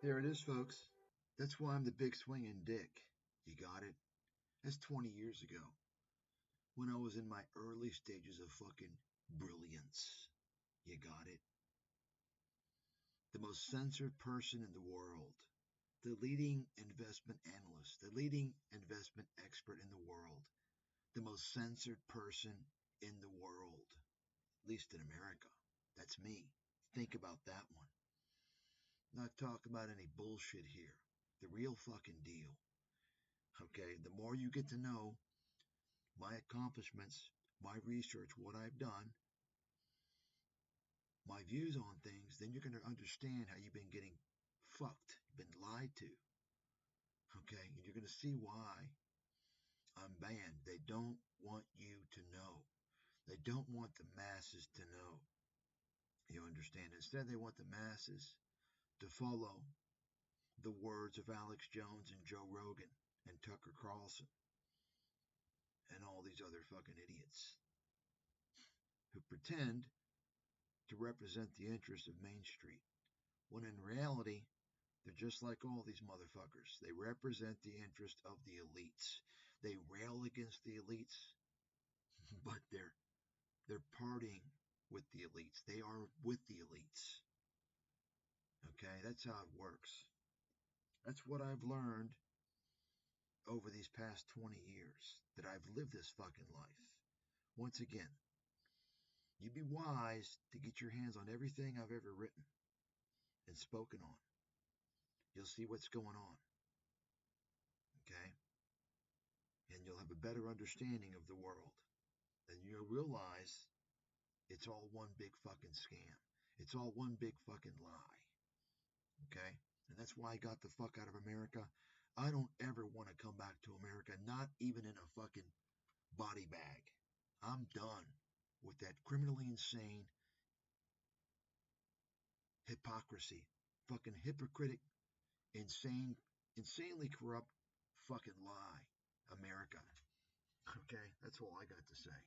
There it is, folks. That's why I'm the big swinging dick. You got it? That's 20 years ago, when I was in my early stages of fucking brilliance. You got it? The most censored person in the world, the leading investment analyst, the leading investment expert in the world, the most censored person in the world, at least in America. That's me. Think about that one. Not talk about any bullshit here. The real fucking deal. Okay, the more you get to know my accomplishments, my research, what I've done, my views on things, then you're going to understand how you've been getting fucked, been lied to. Okay, and you're going to see why I'm banned. They don't want you to know. They don't want the masses to know. You understand? Instead, they want the masses to follow the words of Alex Jones and Joe Rogan and Tucker Carlson and all these other fucking idiots who pretend to represent the interests of Main Street, when in reality, they're just like all these motherfuckers. They represent the interest of the elites. They rail against the elites, but they're partying with the elites. They are with the elites. Okay, that's how it works. That's what I've learned over these past 20 years that I've lived this fucking life. Once again, you'd be wise to get your hands on everything I've ever written and spoken on. You'll see what's going on. Okay? And you'll have a better understanding of the world. And you'll realize it's all one big fucking scam. It's all one big fucking lie. Okay? And that's why I got the fuck out of America. I don't ever want to come back to America, not even in a fucking body bag. I'm done with that criminally insane hypocrisy, fucking hypocritic, insanely corrupt fucking lie, America. Okay, that's all I got to say.